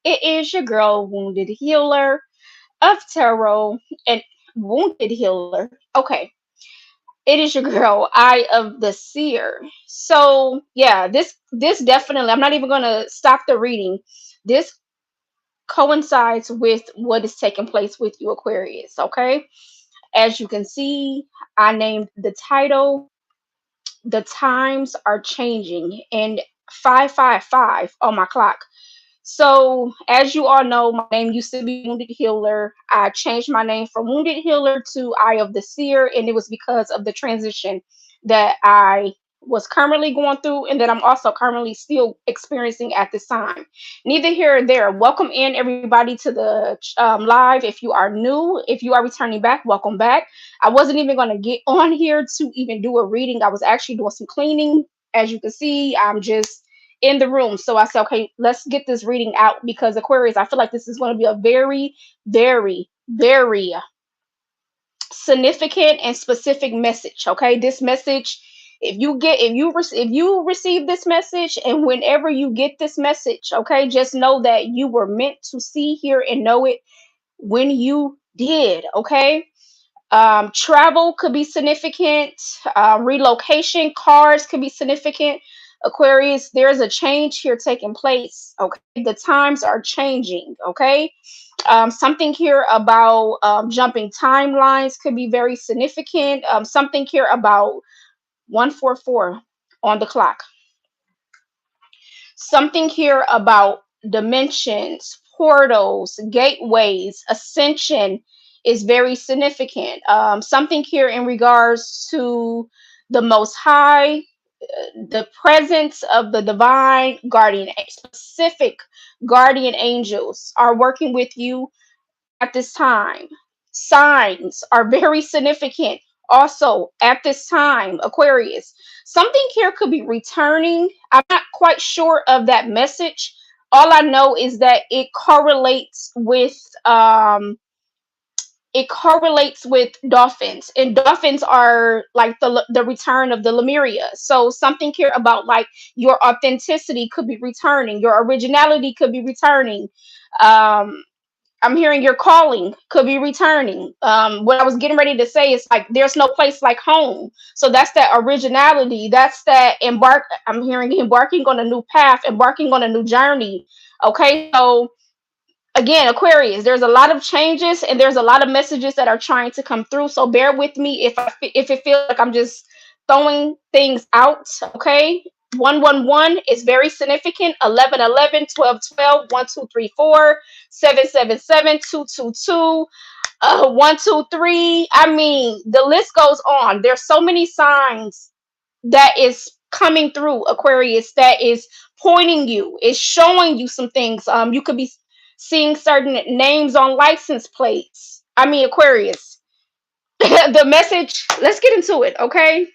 It is your girl, Wounded Healer of Tarot and Wounded Healer. Okay, it is your girl, Eye of the Seer. So yeah, this definitely. I'm not even gonna stop the reading. This coincides with what is taking place with you, Aquarius. Okay, as you can see, I named the title. The times are changing, and 555 on my clock. So, as you all know, my name used to be Wounded Healer. I changed my name from Wounded Healer to Eye of the Seer, and it was because of the transition that I was currently going through and that I'm also currently still experiencing at this time. Neither here or there. Welcome in, everybody, to the live. If you are new, if you are returning back, welcome back. I wasn't even going to get on here to even do a reading. I was actually doing some cleaning. As you can see, I'm just in the room. So I said, okay, let's get this reading out because Aquarius, I feel like this is going to be a very, very, very significant and specific message. Okay, this message, if you receive this message, and whenever you get this message, okay, just know that you were meant to see, hear, and know it when you did. Okay, travel could be significant. Relocation, cars could be significant. Aquarius, there's a change here taking place. Okay, the times are changing. Okay, something here about jumping timelines could be very significant. Something here about 144 on the clock. Something here about dimensions, portals, gateways, ascension is very significant. Something here in regards to the Most High, the presence of the divine guardian, specific guardian angels are working with you at this time. Signs are very significant also at this time, Aquarius. Something here could be returning. I'm not quite sure of that message. All I know is that it correlates with dolphins, and dolphins are like the return of the Lemuria. So something here about like your authenticity could be returning, your originality could be returning. um I'm hearing your calling could be returning. What I was getting ready to say is like there's no place like home. So that's that originality. That's that embark. I'm hearing embarking on a new path, embarking on a new journey. Okay, so again, Aquarius, there's a lot of changes and there's a lot of messages that are trying to come through. So bear with me if it feels like I'm just throwing things out. Okay. 111 is very significant. 1111, 1212, 1234, 777, 222, 123. I mean, the list goes on. There's so many signs that is coming through, Aquarius, that is pointing you, is showing you some things. You could be seeing certain names on license plates. I mean, Aquarius. The message, let's get into it, okay?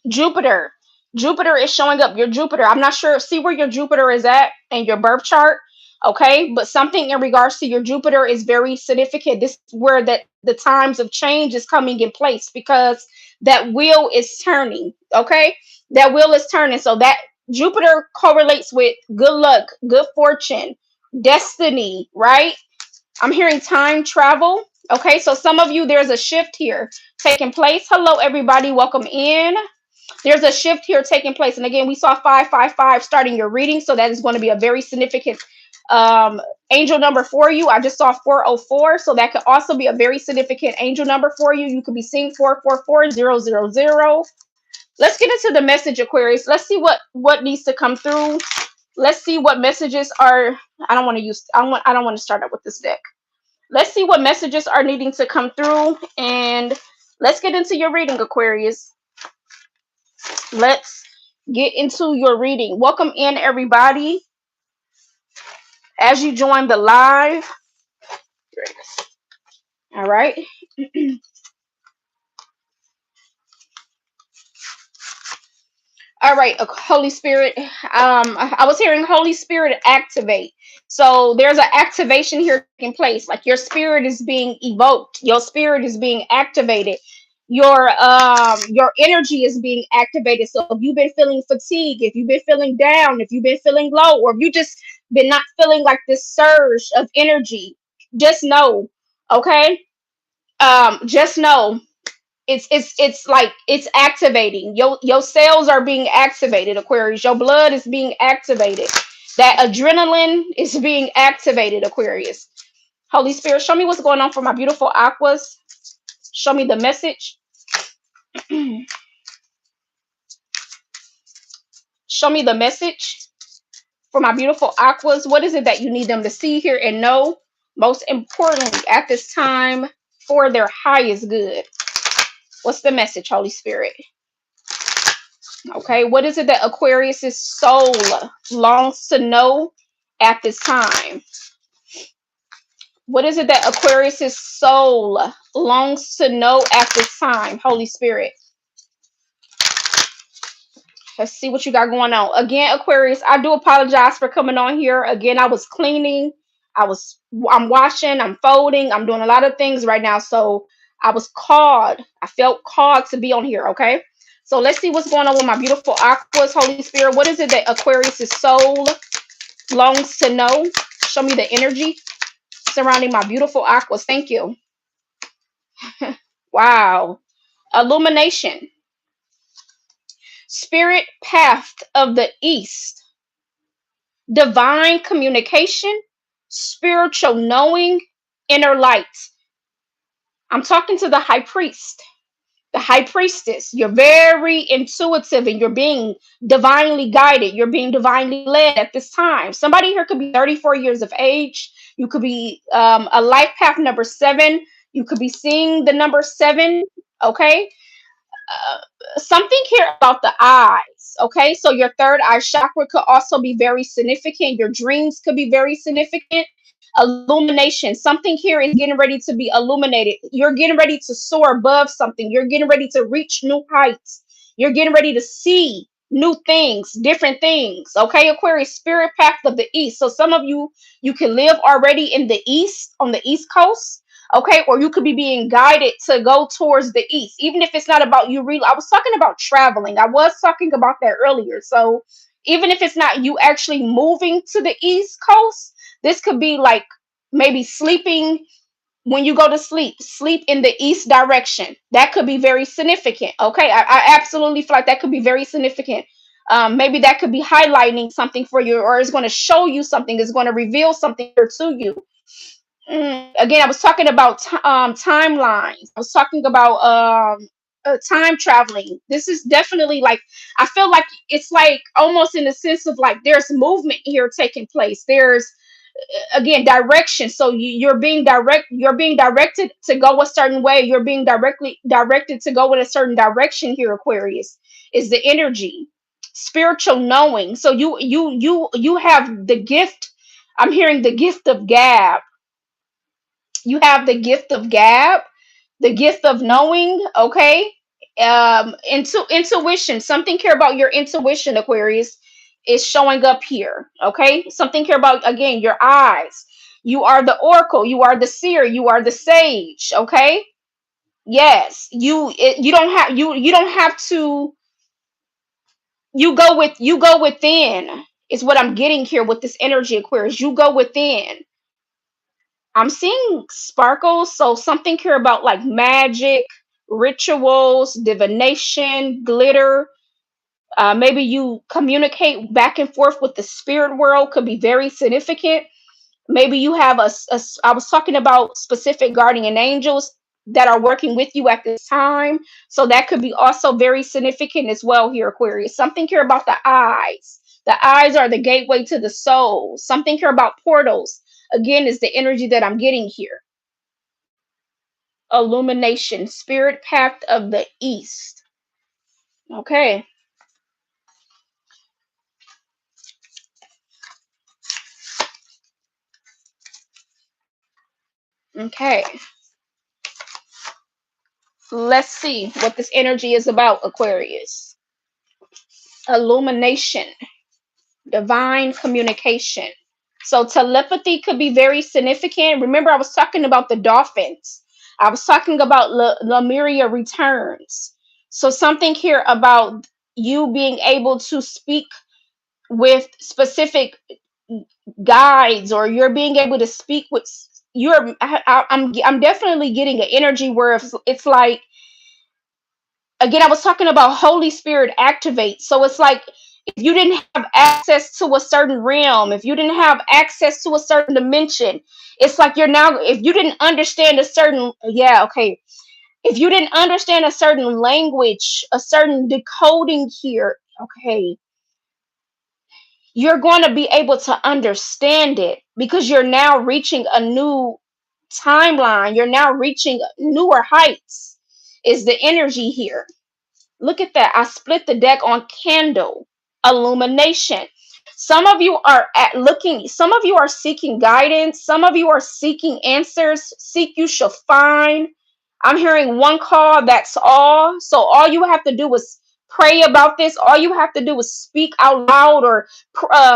Jupiter. Jupiter is showing up. Your Jupiter. I'm not sure. See where your Jupiter is at in your birth chart. Okay. But something in regards to your Jupiter is very significant. This is where that the times of change is coming in place because that wheel is turning. Okay. That wheel is turning. So that Jupiter correlates with good luck, good fortune, destiny, right? I'm hearing time travel. Okay. So some of you, there's a shift here taking place. Hello, everybody. Welcome in. There's a shift here taking place. And again, we saw 555 starting your reading. So that is going to be a very significant angel number for you. I just saw 404. So that could also be a very significant angel number for you. You could be seeing 444000. Let's get into the message, Aquarius. Let's see what needs to come through. Let's see what messages are. I don't want to start out with this deck. Let's see what messages are needing to come through. And let's get into your reading, Aquarius. Let's get into your reading. Welcome in, everybody, as you join the live. All right. All right, Holy Spirit. I was hearing Holy Spirit activate. So there's an activation here taking place. Like your spirit is being evoked. Your spirit is being activated. Your energy is being activated. So if you've been feeling fatigue, if you've been feeling down, if you've been feeling low, or if you just been not feeling like this surge of energy, just know, okay? Just know it's like it's activating. Your cells are being activated, Aquarius. Your blood is being activated. That adrenaline is being activated, Aquarius. Holy Spirit, show me what's going on for my beautiful aquas. Show me the message. Show me the message for my beautiful aquas. What is it that you need them to see, hear, and know? Most importantly, at this time, for their highest good. What's the message, Holy Spirit? Okay, what is it that Aquarius's soul longs to know at this time? What is it that Aquarius's soul longs to know at this time, Holy Spirit? Let's see what you got going on. Again, Aquarius, I do apologize for coming on here. Again, I was cleaning. I'm washing, I'm folding, I'm doing a lot of things right now. So I was called. I felt called to be on here, okay? So let's see what's going on with my beautiful aquas, Holy Spirit. What is it that Aquarius's soul longs to know? Show me the energy surrounding my beautiful aquas. Thank you. Wow. Illumination. Spirit path of the east. Divine communication. Spiritual knowing. Inner light. I'm talking to the high priest, the high priestess. You're very intuitive and you're being divinely guided. You're being divinely led at this time. Somebody here could be 34 years of age. You could be a life path number 7. You could be seeing the number 7. Okay. Something here about the eyes. Okay. So your third eye chakra could also be very significant. Your dreams could be very significant. Illumination. Something here is getting ready to be illuminated. You're getting ready to soar above something. You're getting ready to reach new heights. You're getting ready to see new things, different things. Okay, Aquarius, spirit path of the east. So some of you, you can live already in the east, on the east coast. Okay, or you could be being guided to go towards the east, even if it's not about you. Really, I was talking about traveling. I was talking about that earlier. So even if it's not you actually moving to the east coast, this could be like maybe sleeping when you go to sleep, sleep in the east direction. That could be very significant. Okay, I absolutely feel like that could be very significant. Maybe that could be highlighting something for you, or it's going to show you something, it's going to reveal something to you. Again, I was talking about timelines. I was talking about time traveling. This is definitely like, I feel like it's like almost in the sense of like there's movement here taking place. There's again direction. So you're being directed to go a certain way. You're being directly directed to go in a certain direction here, Aquarius. Is the energy. Spiritual knowing. So you have the gift. I'm hearing the gift of gab. You have the gift of gab, the gift of knowing. Okay. Intuition. Something care about your intuition, Aquarius, is showing up here. Okay. Something care about, again, your eyes. You are the oracle, you are the seer, you are the sage. Okay. Yes, you don't have, you don't have to, you go within is what I'm getting here with this energy, Aquarius. You go within. I'm seeing sparkles, so something here about like magic, rituals, divination, glitter. Maybe you communicate back and forth with the spirit world, could be very significant. Maybe you have I was talking about specific guardian angels that are working with you at this time. So that could be also very significant as well here, Aquarius. Something here about the eyes. The eyes are the gateway to the soul. Something here about portals. Again, is the energy that I'm getting here. Illumination, spirit path of the east. Okay. Okay. Let's see what this energy is about, Aquarius. Illumination, divine communication. So telepathy could be very significant. Remember, I was talking about the dolphins. I was talking about Lemuria returns. So something here about you being able to speak with specific guides, or you're being able to speak with I'm definitely getting an energy where it's like, again, I was talking about Holy Spirit activate. So it's like, if you didn't have access to a certain realm, if you didn't have access to a certain dimension, it's like you're now, if you didn't understand a certain, yeah, okay, if you didn't understand a certain language, a certain decoding here, okay, you're going to be able to understand it, because you're now reaching a new timeline. You're now reaching newer heights, is the energy here. Look at that. I split the deck on candle illumination. Some of you are some of you are seeking guidance. Some of you are seeking answers. Seek, you shall find. I'm hearing one call, that's all. So all you have to do is pray about this. All you have to do is speak out loud, or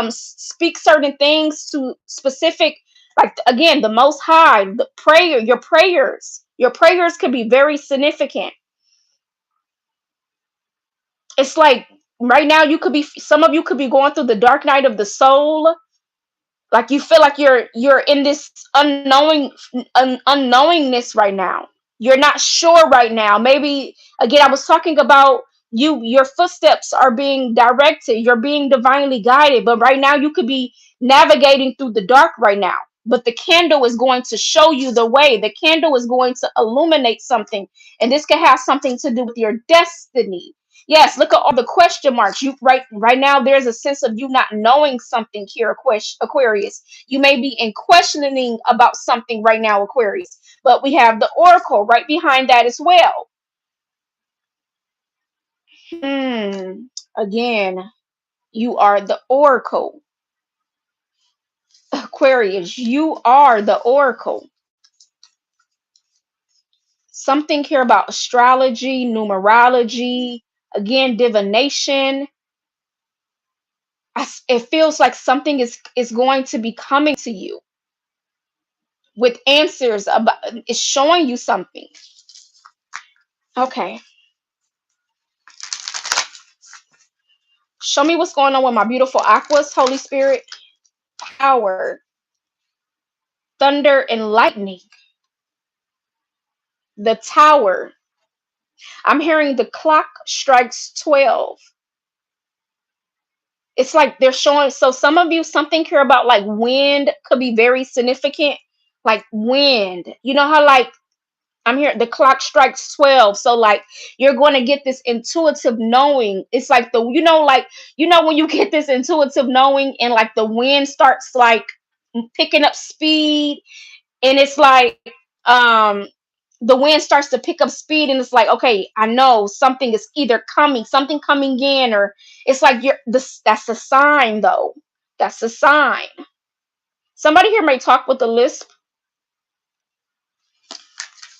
speak certain things to specific, like, again, the most high, the prayer, your prayers could be very significant. It's like right now, some of you could be going through the dark night of the soul. Like, you feel like you're in this unknowingness right now. You're not sure right now. Maybe, again, I was talking about your footsteps are being directed, you're being divinely guided, but right now you could be navigating through the dark right now. But the candle is going to show you the way. The candle is going to illuminate something, and this can have something to do with your destiny. Yes, look at all the question marks. You right now, there's a sense of you not knowing something here, Aquarius. You may be in questioning about something right now, Aquarius. But we have the oracle right behind that as well. Again, you are the oracle, Aquarius. You are the oracle. Something here about astrology, numerology, again, divination. It feels like something is going to be coming to you with answers about, it's showing you something. Okay. Show me what's going on with my beautiful aquas, Holy Spirit. Power, thunder, and lightning. The tower. I'm hearing the clock strikes 12. It's like they're showing, so some of you, something here about like wind could be very significant. Like wind. You know how, like, I'm here, the clock strikes 12. So like you're going to get this intuitive knowing. It's like like, when you get this intuitive knowing, and like the wind starts like picking up speed, and it's like, um the wind starts to pick up speed, and it's like, okay, I know something is either something coming in, or it's like that's a sign though. That's a sign. Somebody here may talk with a lisp.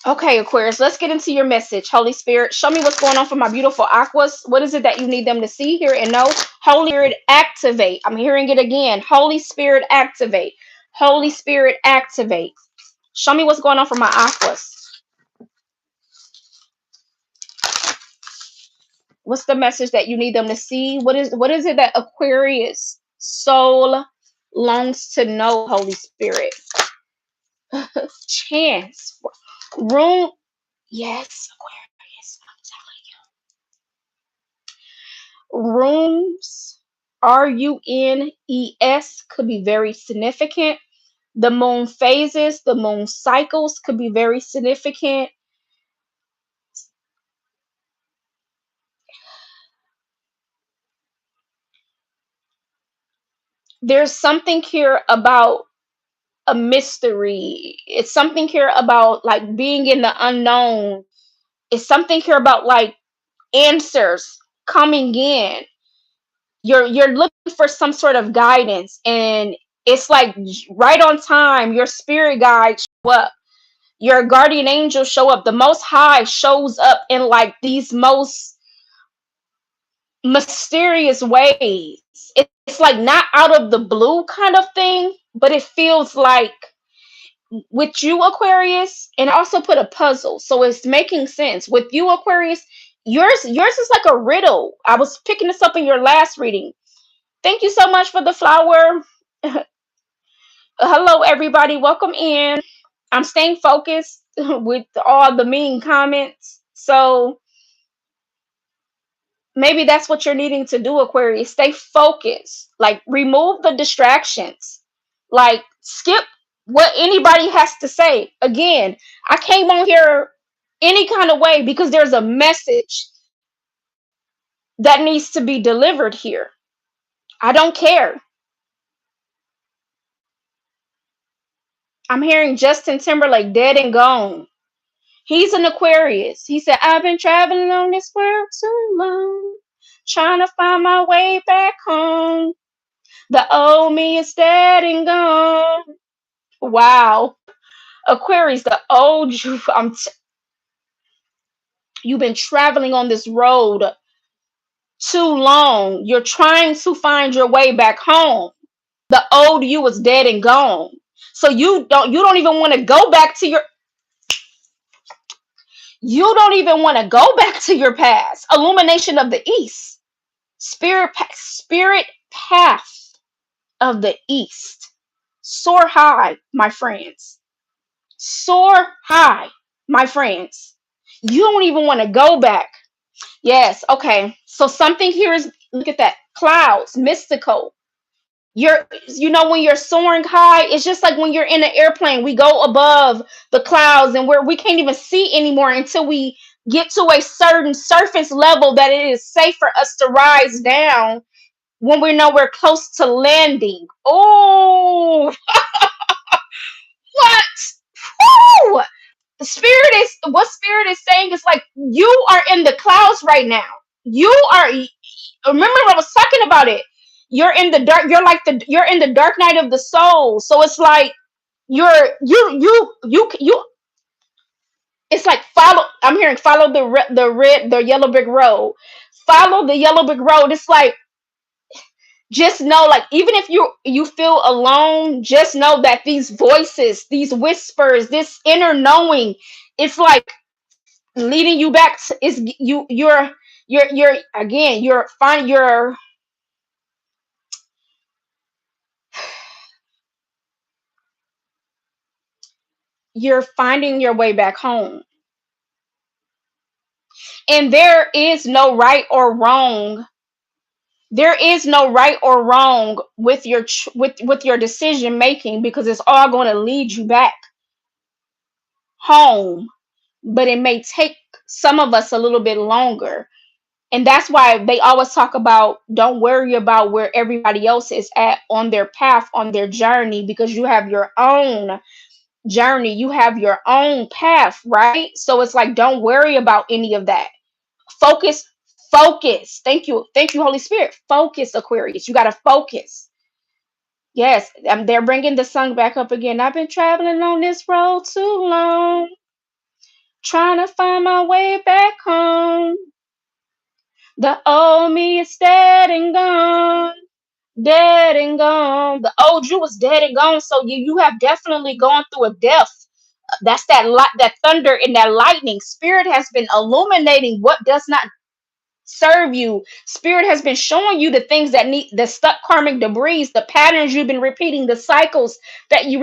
Okay, Aquarius, let's get into your message. Holy Spirit, show me what's going on for my beautiful aquas. What is it that you need them to see, hear, and know? Holy Spirit, activate. I'm hearing it again. Holy Spirit, activate. Holy Spirit, activate. Show me what's going on for my aquas. What's the message that you need them to see? What is it that Aquarius soul longs to know, Holy Spirit? Chance. Room. Yes, Aquarius. I'm telling you. Rooms. RUNES could be very significant. The moon phases, the moon cycles could be very significant. There's something here about a mystery. It's something here about like being in the unknown. It's something here about like answers coming in. You're looking for some sort of guidance, and it's like right on time. Your spirit guide show up. Your guardian angel show up. The Most High shows up in like these most mysterious ways. It's like not out of the blue kind of thing, but it feels like with you, Aquarius, and I also put a puzzle, so it's making sense with you, Aquarius. Yours is like a riddle. I was picking this up in your last reading. Thank you so much for the flower. Hello, everybody. Welcome in. I'm staying focused with all the mean comments. So maybe that's what you're needing to do, Aquarius. Stay focused. Like, remove the distractions. Like, skip what anybody has to say. Again, I came on here any kind of way because there's a message that needs to be delivered here. I don't care. I'm hearing Justin Timberlake dead and gone. He's an Aquarius. He said, I've been traveling on this world too long, trying to find my way back home. The old me is dead and gone. Wow. Aquarius, the old you, you've been traveling on this road too long. You're trying to find your way back home. The old you was dead and gone. So you don't even want to go back to your you don't even want to go back to your past. Illumination of the East. Spirit path of the East. Soar high, my friends. Soar high, my friends. You don't even want to go back. Yes, okay. So something here is, look at that. Clouds, mystical. When you're soaring high, it's just like when you're in an airplane, we go above the clouds and we can't even see anymore until we get to a certain surface level that it is safe for us to rise down when we know we're close to landing. Oh, what? Woo! Spirit is saying is like you are in the clouds right now. You are, remember I was talking about it. You're in the dark, you're in the dark night of the soul. So it's like you're you it's like follow, I'm hearing follow the yellow brick road. Follow the yellow brick road. It's like, just know, like, even if you feel alone, just know that these voices, these whispers, this inner knowing, it's like leading you back to, is you're again, you're finding your way back home. And there is no right or wrong with with your decision making, because it's all going to lead you back home. But it may take some of us a little bit longer. And that's why they always talk about, don't worry about where everybody else is at on their path, on their journey, because you have your own journey, you have your own path, right? So it's like, don't worry about any of that. Focus, focus. Thank you, Holy Spirit. Focus, Aquarius. You got to focus. Yes, they're bringing the song back up again. I've been traveling on this road too long, trying to find my way back home. The old me is dead and gone. Dead and gone. The old you was dead and gone. So you have definitely gone through a death. That's that light, that thunder and that lightning. Spirit has been illuminating what does not serve you. Spirit has been showing you the things that need, the stuck karmic debris, the patterns you've been repeating, the cycles that you've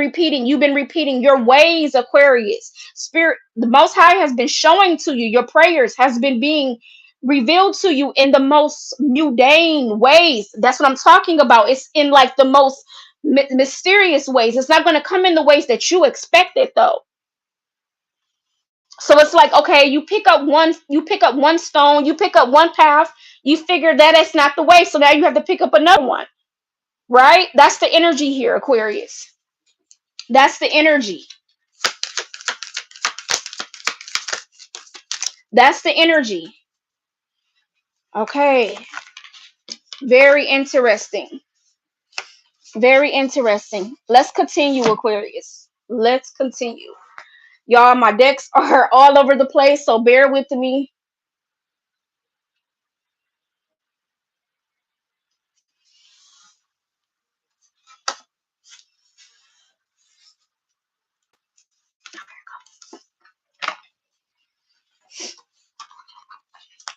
been repeating your ways, Aquarius. Spirit, the Most High has been showing to you, your prayers has been being revealed to you in the most mundane ways. That's what I'm talking about. It's in like the most mysterious ways. It's not going to come in the ways that you expected, though. So it's like, okay, you pick up one stone, you pick up one path, you figure that it's not the way, so now you have to pick up another one, right? That's the energy here, Aquarius. That's the energy. That's the energy. Okay. Very interesting. Very interesting. Let's continue, Aquarius. Let's continue. Y'all, my decks are all over the place, so bear with me.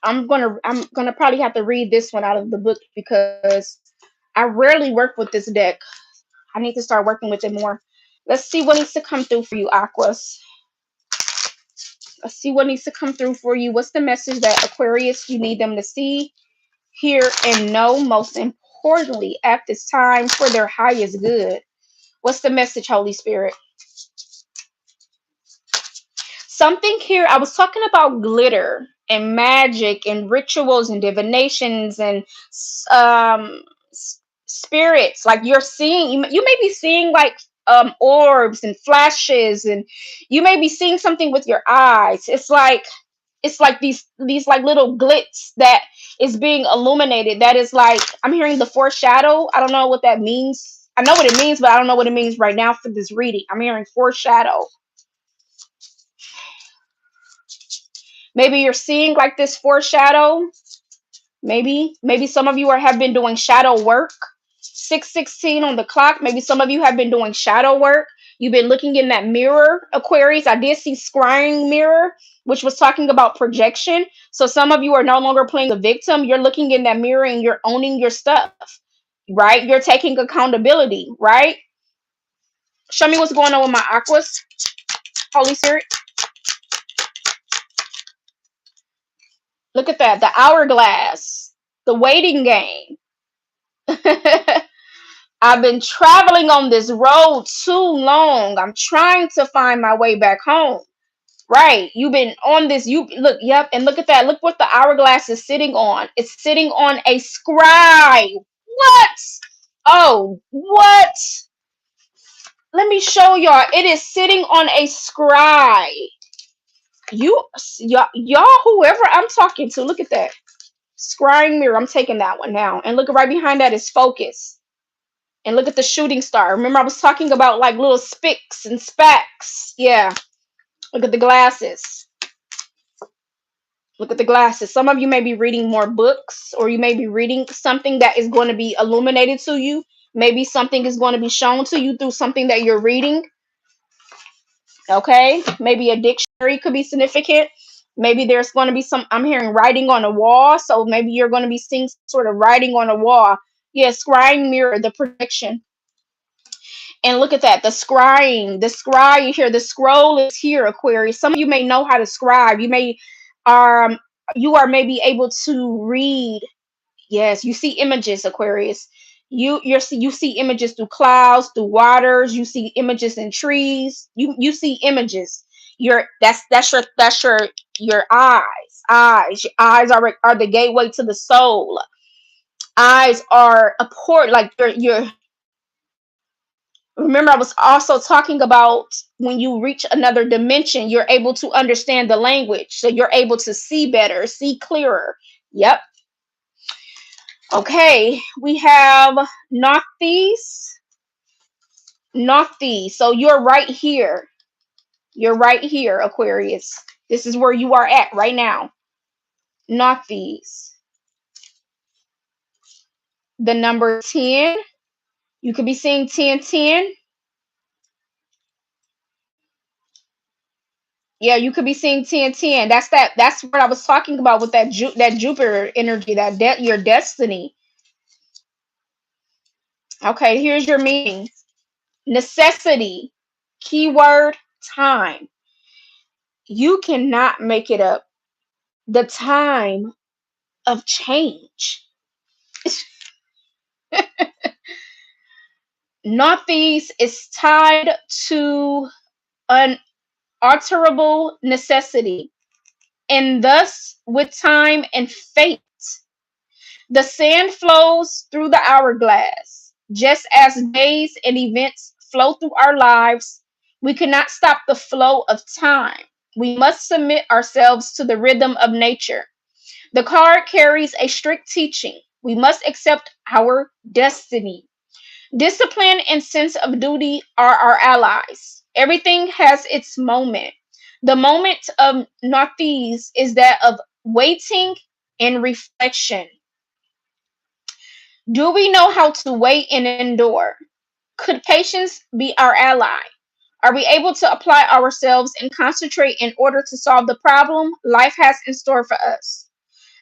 I'm gonna probably have to read this one out of the book because I rarely work with this deck. I need to start working with it more. Let's see what needs to come through for you, Aquas. Let's see what needs to come through for you. What's the message that Aquarius you need them to see, hear, and know, most importantly, at this time for their highest good? What's the message, Holy Spirit? Something here, I was talking about glitter and magic and rituals and divinations and um spirits. Like you're seeing, you may be seeing like orbs and flashes, and you may be seeing something with your eyes. It's like these like little glitz that is being illuminated. That is like, I'm hearing the foreshadow. I don't know what that means. I know what it means, but I don't know what it means right now for this reading. I'm hearing foreshadow. Maybe you're seeing like this foreshadow. Maybe some of you have been doing shadow work. 6:16 on the clock. Maybe some of you have been doing shadow work. You've been looking in that mirror, Aquarius. I did see scrying mirror, which was talking about projection. So some of you are no longer playing the victim. You're looking in that mirror and you're owning your stuff, right? You're taking accountability, right? Show me what's going on with my Aquas, Holy Spirit. Look at that. The hourglass, the waiting game. I've been traveling on this road too long. I'm trying to find my way back home. Right. You've been on this. You look, yep, and look at that. Look what the hourglass is sitting on. It's sitting on a scribe. What? Oh, what? Let me show y'all. It is sitting on a scribe. Y'all, whoever I'm talking to, look at that. Scrying mirror. I'm taking that one now. And look right behind that is focus. And look at the shooting star. Remember, I was talking about like little spicks and specks. Yeah. Look at the glasses. Look at the glasses. Some of you may be reading more books, or you may be reading something that is going to be illuminated to you. Maybe something is going to be shown to you through something that you're reading. Okay. Maybe a dictionary could be significant. Maybe there's going to be I'm hearing writing on a wall. So maybe you're going to be seeing sort of writing on a wall. Yeah, scrying mirror, the projection. And look at that, the scrying, the scry here, the scroll is here, Aquarius. Some of you may know how to scribe. Um, you are maybe able to read. Yes, you see images, Aquarius. You see images through clouds, through waters. You see images in trees. You see images. That's your eyes. Your eyes are the gateway to the soul. Eyes are a port, like your remember, I was also talking about when you reach another dimension, you're able to understand the language. So you're able to see better, see clearer. Yep. Okay. We have Noctis. Noctis. So you're right here. You're right here, Aquarius. This is where you are at right now. Noctis. The number 10. You could be seeing 1010. Yeah, you could be seeing 1010. That's what I was talking about with that Jupiter energy, your destiny. Okay, here's your meaning. Necessity. Keyword time. You cannot make it up. The time of change. Northeast is tied to unalterable necessity, and thus with time and fate. The sand flows through the hourglass. Just as days and events flow through our lives, we cannot stop the flow of time. We must submit ourselves to the rhythm of nature. The card carries a strict teaching. We must accept our destiny. Discipline and sense of duty are our allies. Everything has its moment. The moment of Northeast is that of waiting and reflection. Do we know how to wait and endure? Could patience be our ally? Are we able to apply ourselves and concentrate in order to solve the problem life has in store for us?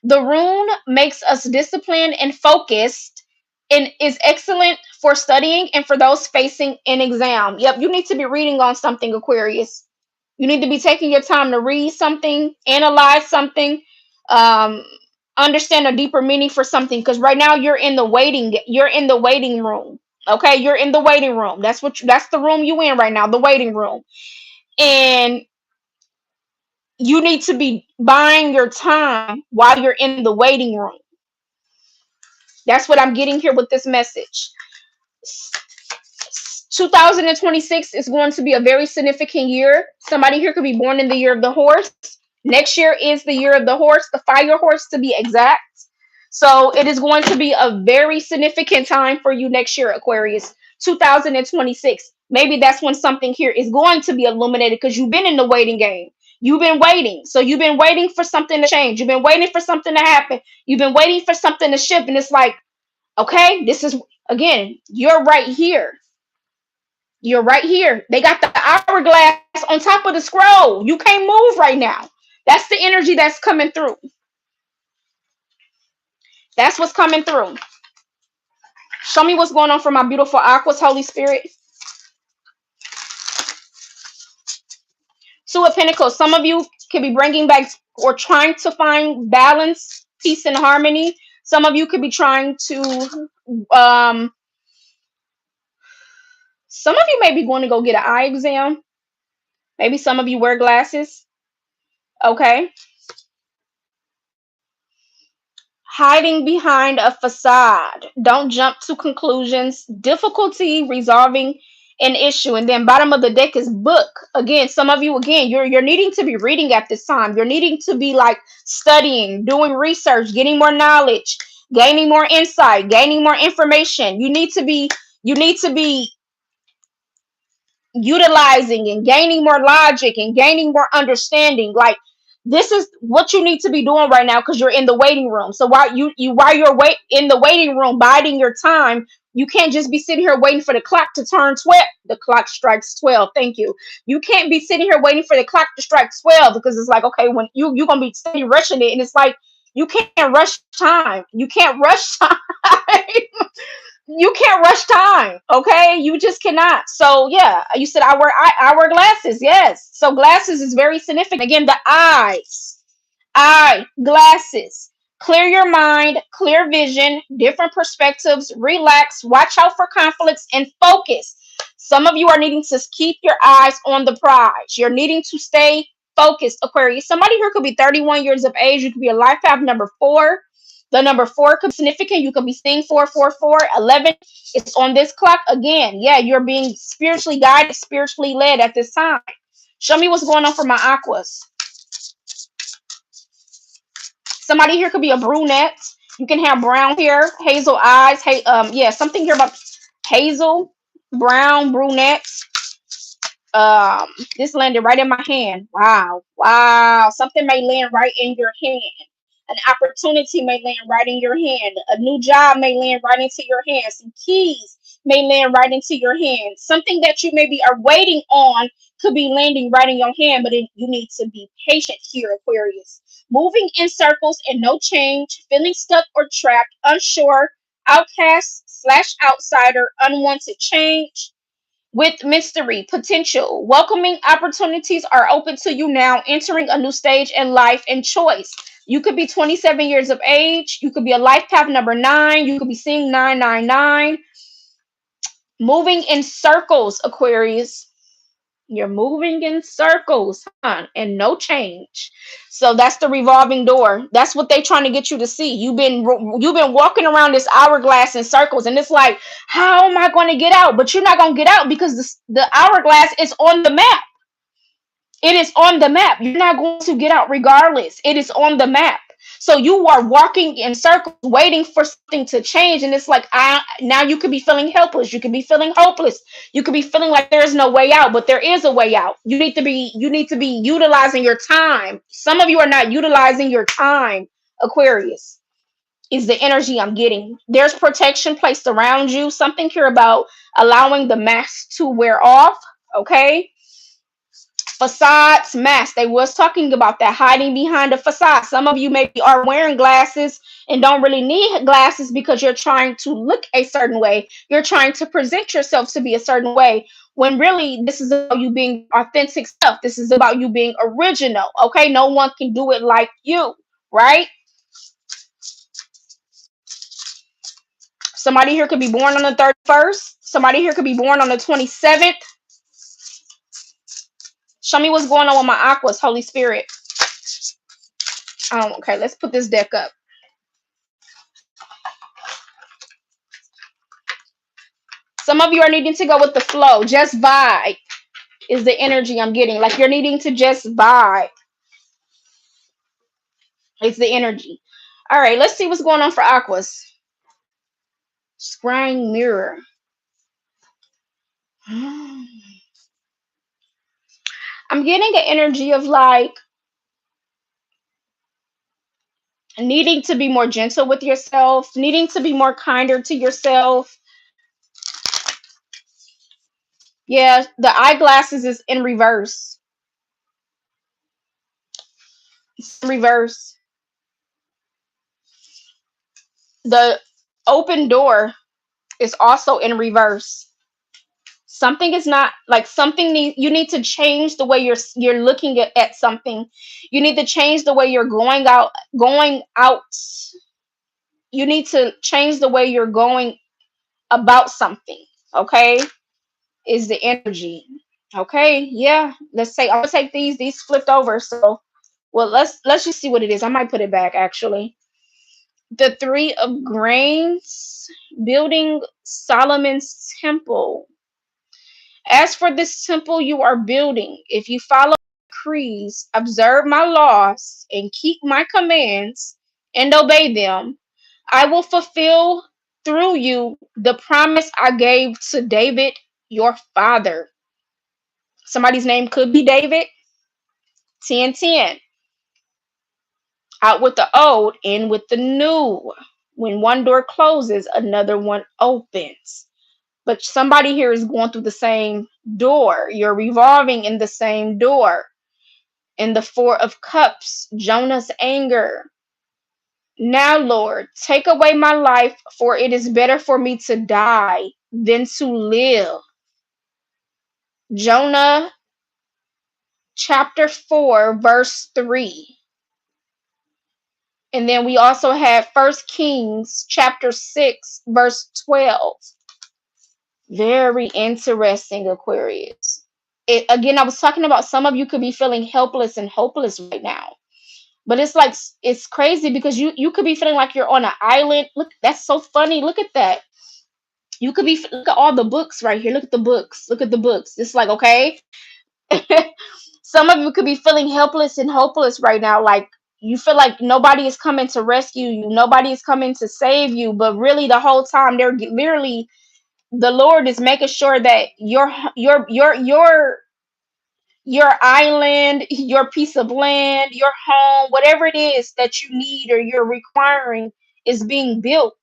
The rune makes us disciplined and focused and is excellent for studying and for those facing an exam. Yep, you need to be reading on something, Aquarius. You need to be taking your time to read something, analyze something, um, understand a deeper meaning for something. Because right now you're in the waiting room. Okay, you're in the waiting room. That's the room you in right now, the waiting room. And you need to be buying your time while you're in the waiting room. That's what I'm getting here with this message. 2026 is going to be a very significant year. Somebody here could be born in the year of the horse. Next year is the year of the horse, the fire horse to be exact. So it is going to be a very significant time for you next year, Aquarius. 2026. Maybe that's when something here is going to be illuminated because you've been in the waiting game. You've been waiting. So you've been waiting for something to change. You've been waiting for something to happen. You've been waiting for something to shift. And it's like, okay, this is, again, you're right here. You're right here. They got the hourglass on top of the scroll. You can't move right now. That's the energy that's coming through. That's what's coming through. Show me what's going on for my beautiful aquas, Holy Spirit. Two of Pentacles. Some of you could be bringing back or trying to find balance, peace, and harmony. Some of you could be trying to, some of you may be going to go get an eye exam. Maybe some of you wear glasses. Okay. Hiding behind a facade. Don't jump to conclusions. Difficulty resolving an issue. And then bottom of the deck is book. Again, some of you, again, you're needing to be reading at this time. You're needing to be like studying, doing research, getting more knowledge, gaining more insight, gaining more information. You need to be utilizing and gaining more logic and gaining more understanding. Like, this is what you need to be doing right now because you're in the waiting room. So while you're in the waiting room biding your time, you can't just be sitting here waiting for the clock to turn 12. The clock strikes 12. Thank you. You can't be sitting here waiting for the clock to strike 12 because it's like, okay, when you're gonna be steady rushing it, and it's like you can't rush time. You can't rush time. You can't rush time. Okay, you just cannot. So yeah, you said I wear glasses. Yes, so glasses is very significant. Again, the eye glasses. Clear your mind, clear vision, different perspectives, relax, watch out for conflicts, and focus. Some of you are needing to keep your eyes on the prize. You're needing to stay focused, Aquarius. Somebody here could be 31 years of age. You could be a life path number 4. The number 4 could be significant. You could be seeing 444. 11. It's on this clock. Again, yeah, you're being spiritually guided, spiritually led at this time. Show me what's going on for my aquas. Somebody here could be a brunette. You can have brown hair, hazel eyes. Hey, yeah, something here about hazel, brown, brunette. This landed right in my hand. Wow, wow. Something may land right in your hand. An opportunity may land right in your hand. A new job may land right into your hand. Some keys may land right into your hand. Something that you maybe are waiting on could be landing right in your hand, but you need to be patient here, Aquarius. Moving in circles and no change, feeling stuck or trapped, unsure, outcast slash outsider, unwanted change. With mystery, potential, welcoming opportunities are open to you now, entering a new stage in life and choice. You could be 27 years of age. You could be a life path number 9. You could be seeing 999. Moving in circles, Aquarius. You're moving in circles, huh? And no change. So that's the revolving door. That's what they're trying to get you to see. You've been walking around this hourglass in circles, and it's like, how am I going to get out? But you're not going to get out because the hourglass is on the map. It is on the map. You're not going to get out regardless. It is on the map. So you are walking in circles, waiting for something to change, and it's like now you could be feeling helpless. You could be feeling hopeless. You could be feeling like there's no way out, but there is a way out. You need to be utilizing your time. Some of you are not utilizing your time, Aquarius. Is the energy I'm getting. There's protection placed around you. Something here about allowing the mask to wear off. Okay. Facades, masks. They was talking about that, hiding behind a facade. Some of you maybe are wearing glasses and don't really need glasses because you're trying to look a certain way. You're trying to present yourself to be a certain way, when really this is about you being authentic self. This is about you being original. Okay, no one can do it like you, right? Somebody here could be born on the 31st. Somebody here could be born on the 27th. Show me what's going on with my aquas, Holy Spirit. Okay, let's put this deck up. Some of you are needing to go with the flow. Just vibe is the energy I'm getting. Like you're needing to just vibe. It's the energy. All right, let's see what's going on for aquas. Scrying mirror. I'm getting an energy of like needing to be more gentle with yourself, needing to be more kinder to yourself. Yeah, the eyeglasses is in reverse. It's in reverse. The open door is also in reverse. Something is not like something you need to change the way you're looking at something. You need to change the way you're going out. You need to change the way you're going about something. Okay, is the energy. Okay, yeah. Let's say I'm gonna take these flipped over. So, well, let's just see what it is. I might put it back actually. The three of grains, building Solomon's temple. As for this temple you are building, if you follow my decrees, observe my laws, and keep my commands and obey them, I will fulfill through you the promise I gave to David, your father. Somebody's name could be David. 10:10. Out with the old, in with the new. When one door closes, another one opens. But somebody here is going through the same door. You're revolving in the same door. In the Four of Cups, Jonah's anger. Now, Lord, take away my life, for it is better for me to die than to live. Jonah chapter 4, verse 3. And then we also have First Kings chapter 6, verse 12. Very interesting, Aquarius. Again, I was talking about some of you could be feeling helpless and hopeless right now. But it's like it's crazy because you could be feeling like you're on an island. Look, that's so funny. Look at that. You could be look at all the books right here. Look at the books. Look at the books. It's like, okay. Some of you could be feeling helpless and hopeless right now. Like you feel like nobody is coming to rescue you. Nobody is coming to save you. But really the whole time they're literally the Lord is making sure that your island, your piece of land, your home, whatever it is that you need or you're requiring is being built.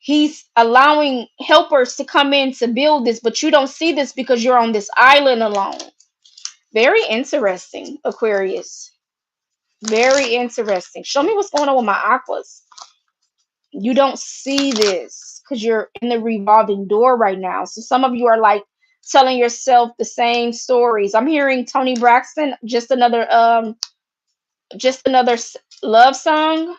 He's allowing helpers to come in to build this, but you don't see this because you're on this island alone. Very interesting, Aquarius. Very interesting. Show me what's going on with my aquas. You don't see this because you're in the revolving door right now. So some of you are like telling yourself the same stories. I'm hearing Tony Braxton, just another love song.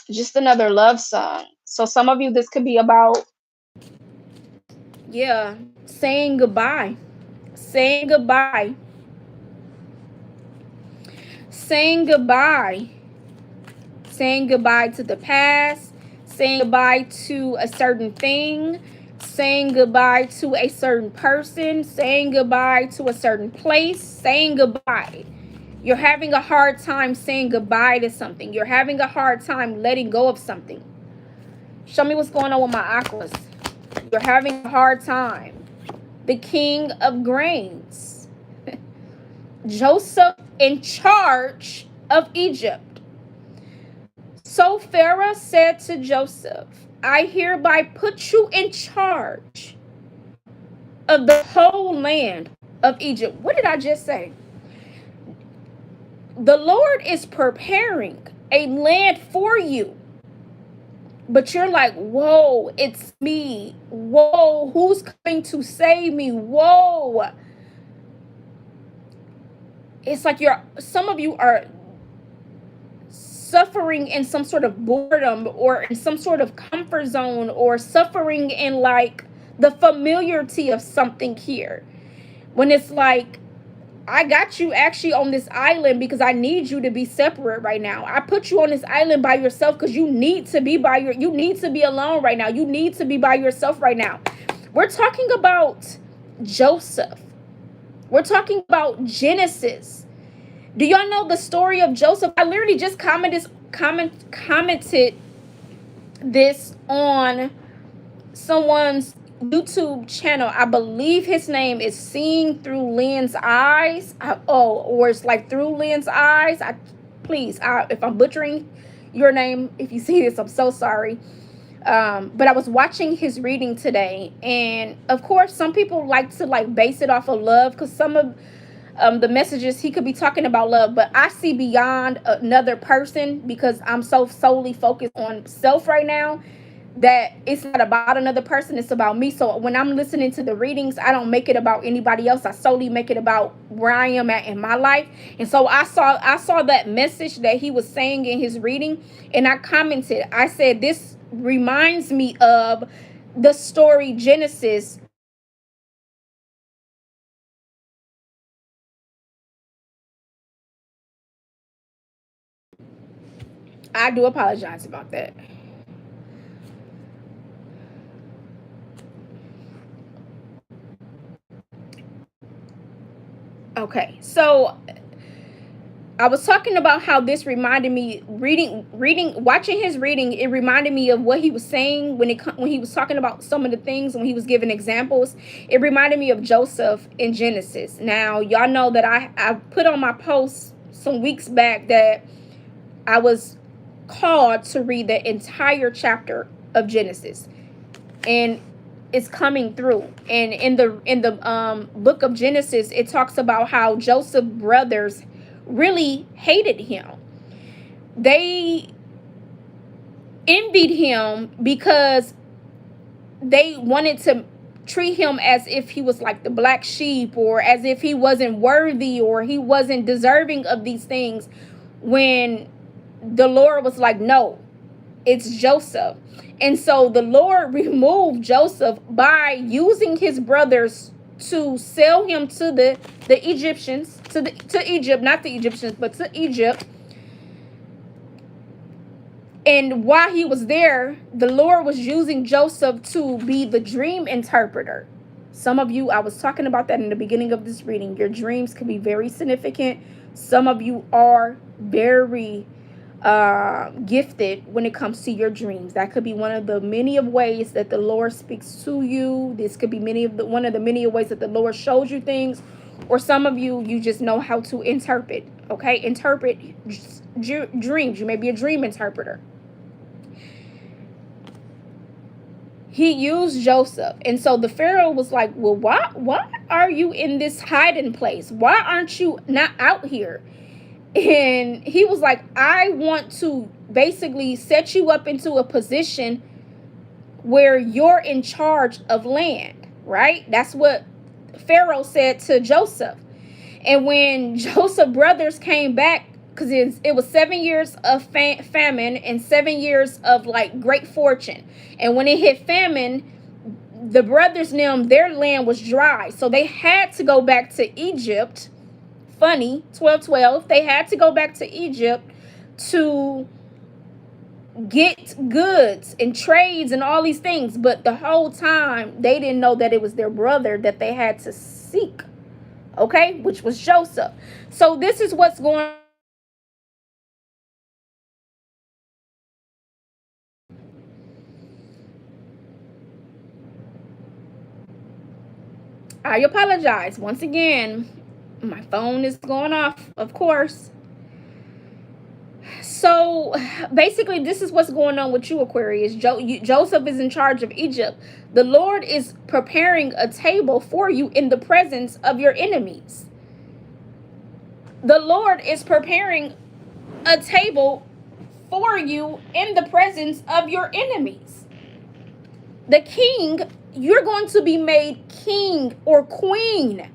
Just another love song. So some of you this could be about, yeah, saying goodbye. Saying goodbye. Saying goodbye. Saying goodbye to the past, saying goodbye to a certain thing, saying goodbye to a certain person, saying goodbye to a certain place, saying goodbye. You're having a hard time saying goodbye to something. You're having a hard time letting go of something. Show me what's going on with my aquas. You're having a hard time. The King of Grains. Joseph in charge of Egypt. So Pharaoh said to Joseph, I hereby put you in charge of the whole land. of Egypt. What did I just say? The Lord is preparing a land for you. But you're like, whoa, it's me. Whoa, who's coming to save me? Whoa. It's like some of you are suffering in some sort of boredom or in some sort of comfort zone or suffering in like the familiarity of something here. When it's like, I got you actually on this island because I need you to be separate right now. I put you on this island by yourself because you need to be you need to be alone right now. You need to be by yourself right now. We're talking about Joseph. We're talking about Genesis. Do y'all know the story of Joseph? I literally just commented this on someone's YouTube channel. I believe his name is Seeing Through Lynn's Eyes. Or it's like Through Lynn's Eyes. Please, if I'm butchering your name, if you see this, I'm so sorry. But I was watching his reading today, and of course, some people like to like base it off of love because some of the messages he could be talking about love, but I see beyond another person because I'm so solely focused on self right now that it's not about another person, it's about me. So when I'm listening to the readings, I don't make it about anybody else. I solely make it about where I am at in my life. And so I saw that message that he was saying in his reading, and I commented. I said, this reminds me of the story Genesis. I do apologize about that. Okay, so I was talking about how this reminded me, watching his reading. It reminded me of what he was saying when he was talking about some of the things, when he was giving examples. It reminded me of Joseph in Genesis. Now, y'all know that I put on my post some weeks back that I was called to read the entire chapter of Genesis, and it's coming through. And in the book of Genesis, it talks about how Joseph's brothers really hated him. They envied him because they wanted to treat him as if he was like the black sheep, or as if he wasn't worthy or he wasn't deserving of these things, when the Lord was like, no, it's Joseph. And so the Lord removed Joseph by using his brothers to sell him to the Egyptians, to Egypt, not the Egyptians, but to Egypt. And while he was there, the Lord was using Joseph to be the dream interpreter. Some of you, I was talking about that in the beginning of this reading. Your dreams can be very significant. Some of you are very gifted when it comes to your dreams. That could be one of the many of ways that the Lord speaks to you. This could be one of the many ways that the Lord shows you things. Or some of you, you just know how to interpret. Okay, interpret dreams. You may be a dream interpreter. He used Joseph. And so the Pharaoh was like, well, why are you in this hiding place? Why aren't you not out here? And he was like, I want to basically set you up into a position where you're in charge of land, right? That's what Pharaoh said to Joseph. And when Joseph's brothers came back, because it was 7 years of famine and 7 years of like great fortune. And when it hit famine, the brothers their land was dry. So they had to go back to Egypt. Funny, 12-12. They had to go back to Egypt to get goods and trades and all these things. But the whole time, they didn't know that it was their brother that they had to seek. Okay, which was Joseph. So this is what's going on. I apologize. Once again, my phone is going off, of course. So basically, this is what's going on with you, Aquarius. Joseph is in charge of Egypt. The Lord is preparing a table for you in the presence of your enemies. The Lord is preparing a table for you in the presence of your enemies. The king, you're going to be made king or queen.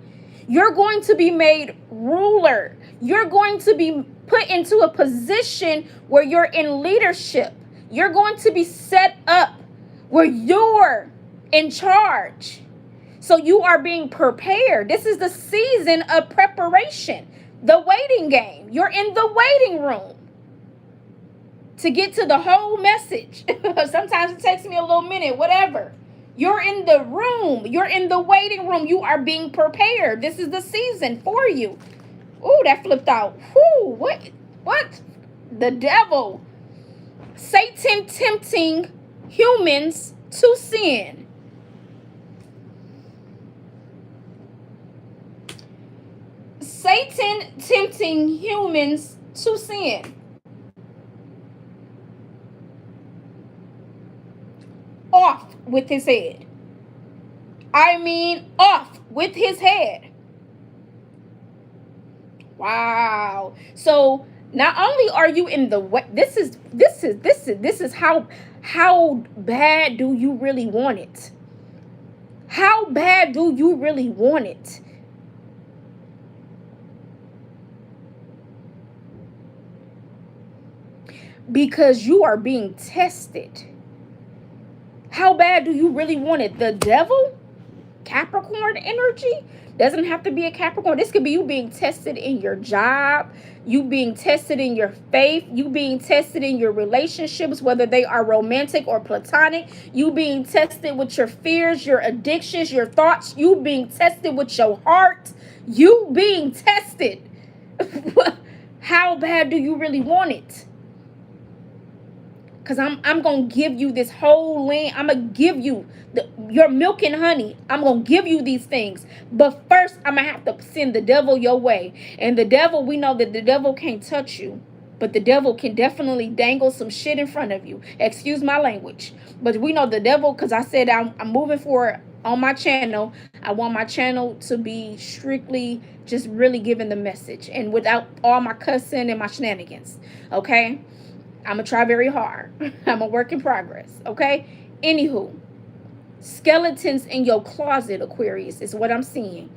You're going to be made ruler. You're going to be put into a position where you're in leadership. You're going to be set up where you're in charge. So you are being prepared. This is the season of preparation, the waiting game. You're in the waiting room to get to the whole message. Sometimes it takes me a little minute, whatever. You're in the room. You're in the waiting room. You are being prepared. This is the season for you. Ooh, that flipped out. Whoo, what? The devil. Satan tempting humans to sin. Satan tempting humans to sin. Off with his head. I mean, off with his head. Wow. So not only are you in the way, this is how bad do you really want it? How bad do you really want it? Because you are being tested. How bad do you really want it? The devil? Capricorn energy? Doesn't have to be a Capricorn. This could be you being tested in your job, you being tested in your faith, you being tested in your relationships, whether they are romantic or platonic, you being tested with your fears, your addictions, your thoughts, you being tested with your heart, you being tested. How bad do you really want it? Because I'm going to give you this whole land. I'm going to give you your milk and honey. I'm going to give you these things. But first, I'm going to have to send the devil your way. And the devil, we know that the devil can't touch you. But the devil can definitely dangle some shit in front of you. Excuse my language. But we know the devil, because I said I'm moving forward on my channel. I want my channel to be strictly just really giving the message. And without all my cussing and my shenanigans. Okay? I'm going to try very hard. I'm a work in progress, okay? Anywho, skeletons in your closet, Aquarius, is what I'm seeing.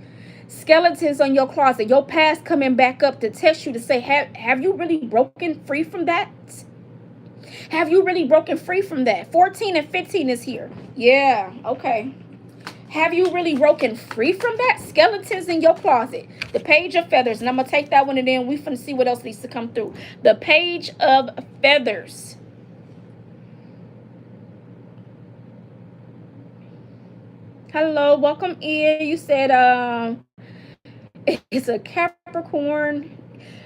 Skeletons on your closet, your past coming back up to test you to say, have you really broken free from that? Have you really broken free from that? 14 and 15 is here. Yeah, okay. Have you really broken free from that? Skeletons in your closet. The Page of Feathers. And I'm going to take that one and then we're going to see what else needs to come through. The Page of Feathers. Hello, welcome in. You said it's a Capricorn.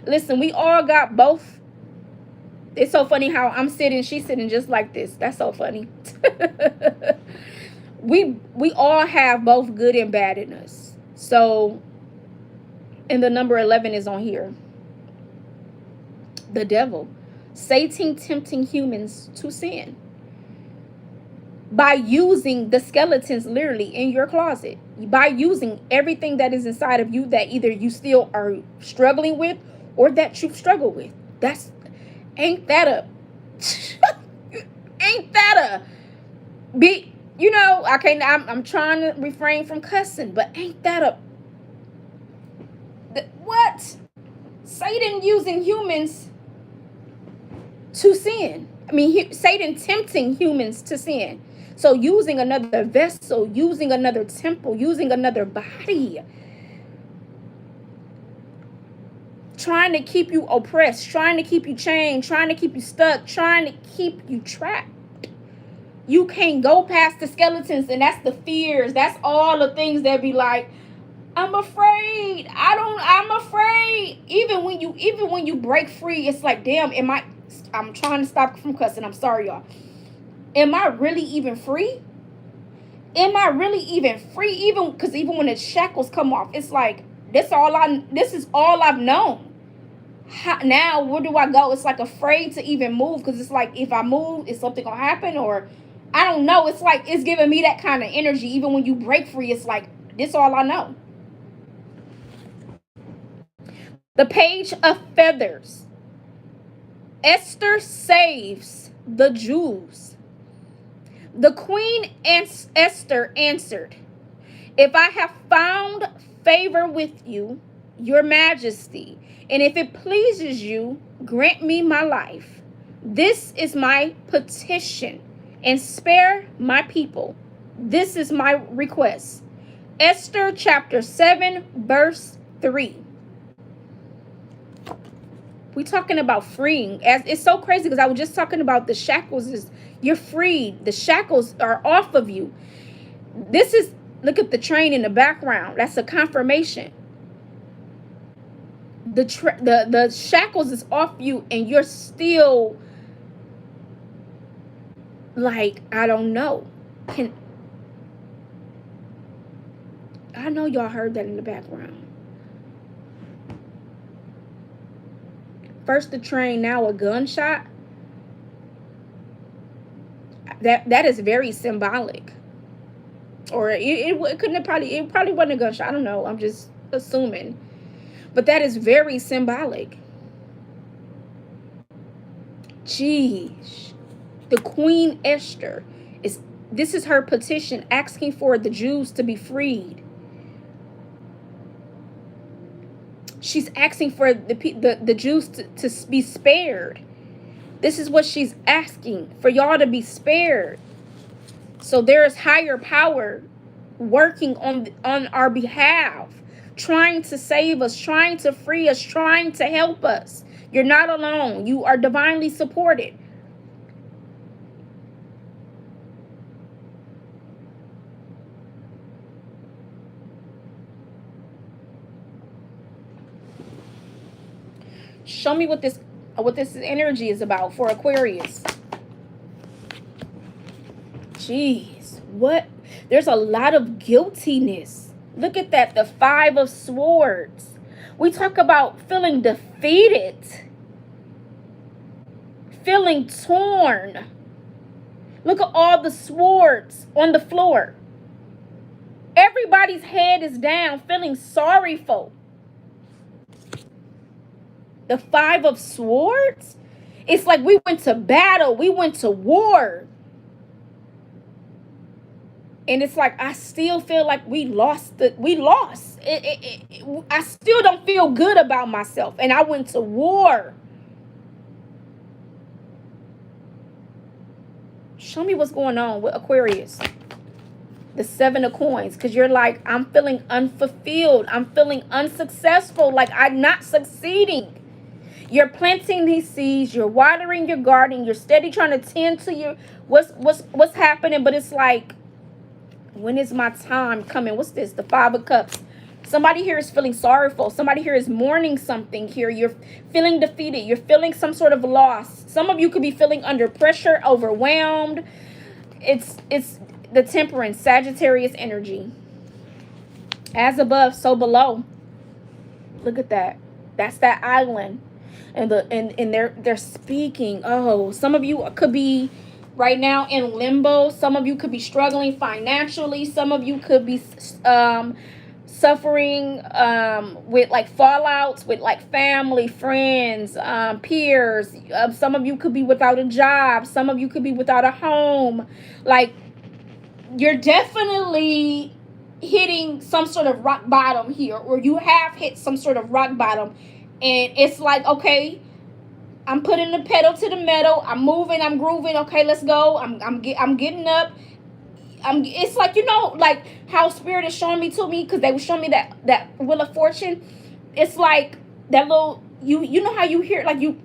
Listen, we all got both. It's so funny how I'm sitting, she's sitting just like this. That's so funny. We all have both good and bad in us. So, and the number 11 is on here. The devil. Satan tempting humans to sin. By using the skeletons literally in your closet. By using everything that is inside of you that either you still are struggling with or that you've struggled with. Ain't that a big... You know, I'm trying to refrain from cussing, but ain't that what? Satan using humans to sin. I mean, Satan tempting humans to sin. So using another vessel, using another temple, using another body. Trying to keep you oppressed, trying to keep you chained, trying to keep you stuck, trying to keep you trapped. You can't go past the skeletons, and that's the fears. That's all the things that be like, I'm afraid. I'm afraid. Even when you break free, it's like, damn, I'm trying to stop from cussing. I'm sorry, y'all. Am I really even free? Am I really even free? Even when the shackles come off, it's like, this is all I've known. now where do I go? It's like afraid to even move, because it's like, if I move, is something gonna happen? Or I don't know. It's like it's giving me that kind of energy. Even when you break free, it's like, this all I know. The Page of Feathers. Esther saves the Jews. The Queen Esther answered, if I have found favor with you, your majesty, and if it pleases you, grant me my life. This is my petition, and spare my people. This is my request. Esther chapter 7, verse 3. We talking about freeing. As it's so crazy, because I was just talking about the shackles. Is you're freed. The shackles are off of you. This is, look at the train in the background. That's a confirmation. The shackles is off you, and you're still like, I don't know. I know y'all heard that in the background. First the train, now a gunshot. That is very symbolic. Or it couldn't have it probably wasn't a gunshot. I don't know. I'm just assuming. But that is very symbolic. Jeez. The Queen Esther this is her petition, asking for the Jews to be freed. She's asking for the Jews to be spared. This is what she's asking, for y'all to be spared. So there is higher power working on our behalf, trying to save us, trying to free us, trying to help us. You're not alone. You are divinely supported. Show me what this energy is about for Aquarius. Jeez, what? There's a lot of guiltiness. Look at that, the 5 of Swords. We talk about feeling defeated, feeling torn. Look at all the swords on the floor. Everybody's head is down, feeling sorrowful. The 5 of Swords, it's like we went to battle, we went to war. And it's like, I still feel like we lost. I still don't feel good about myself. And I went to war. Show me what's going on with Aquarius. The 7 of Coins. Because you're like, I'm feeling unfulfilled. I'm feeling unsuccessful. Like I'm not succeeding. You're planting these seeds. You're watering your garden. You're steady trying to tend to your what's happening. But it's like, when is my time coming? What's this? The 5 of Cups. Somebody here is feeling sorrowful. Somebody here is mourning something here. You're feeling defeated. You're feeling some sort of loss. Some of you could be feeling under pressure, overwhelmed. It's the Temperance, Sagittarius energy. As above, so below. Look at that. That's that island. And they're speaking. Oh, some of you could be right now in limbo. Some of you could be struggling financially. Some of you could be suffering with like fallouts with like family, friends, peers. Some of you could be without a job. Some of you could be without a home. Like, you're definitely hitting some sort of rock bottom here, or you have hit some sort of rock bottom. And it's like, okay, I'm putting the pedal to the metal. I'm moving. I'm grooving. Okay, let's go. I'm getting up. It's like, you know, like how Spirit is showing me to me, because they were showing me that Wheel of Fortune. It's like that little, you know how you hear, like you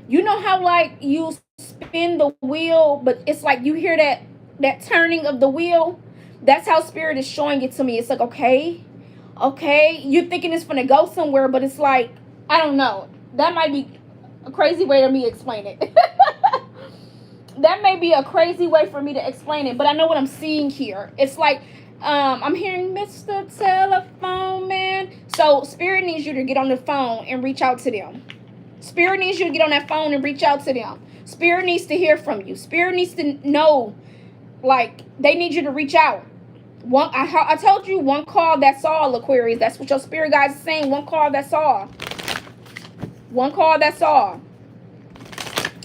know how like you spin the wheel, but it's like you hear that turning of the wheel. That's how Spirit is showing it to me. It's like, okay, you're thinking it's gonna go somewhere, but it's like, I don't know. That might be a crazy way to me explain it. That may be a crazy way for me to explain it, but I know what I'm seeing here. It's like I'm hearing Mr. Telephone Man. So Spirit needs you to get on the phone and reach out to them. Spirit needs you to get on that phone and reach out to them. Spirit needs to hear from you. Spirit needs to know, like, they need you to reach out. I told you, one call, that's all, Aquarius. That's what your spirit guides is saying. One call, that's all. One call, that's all.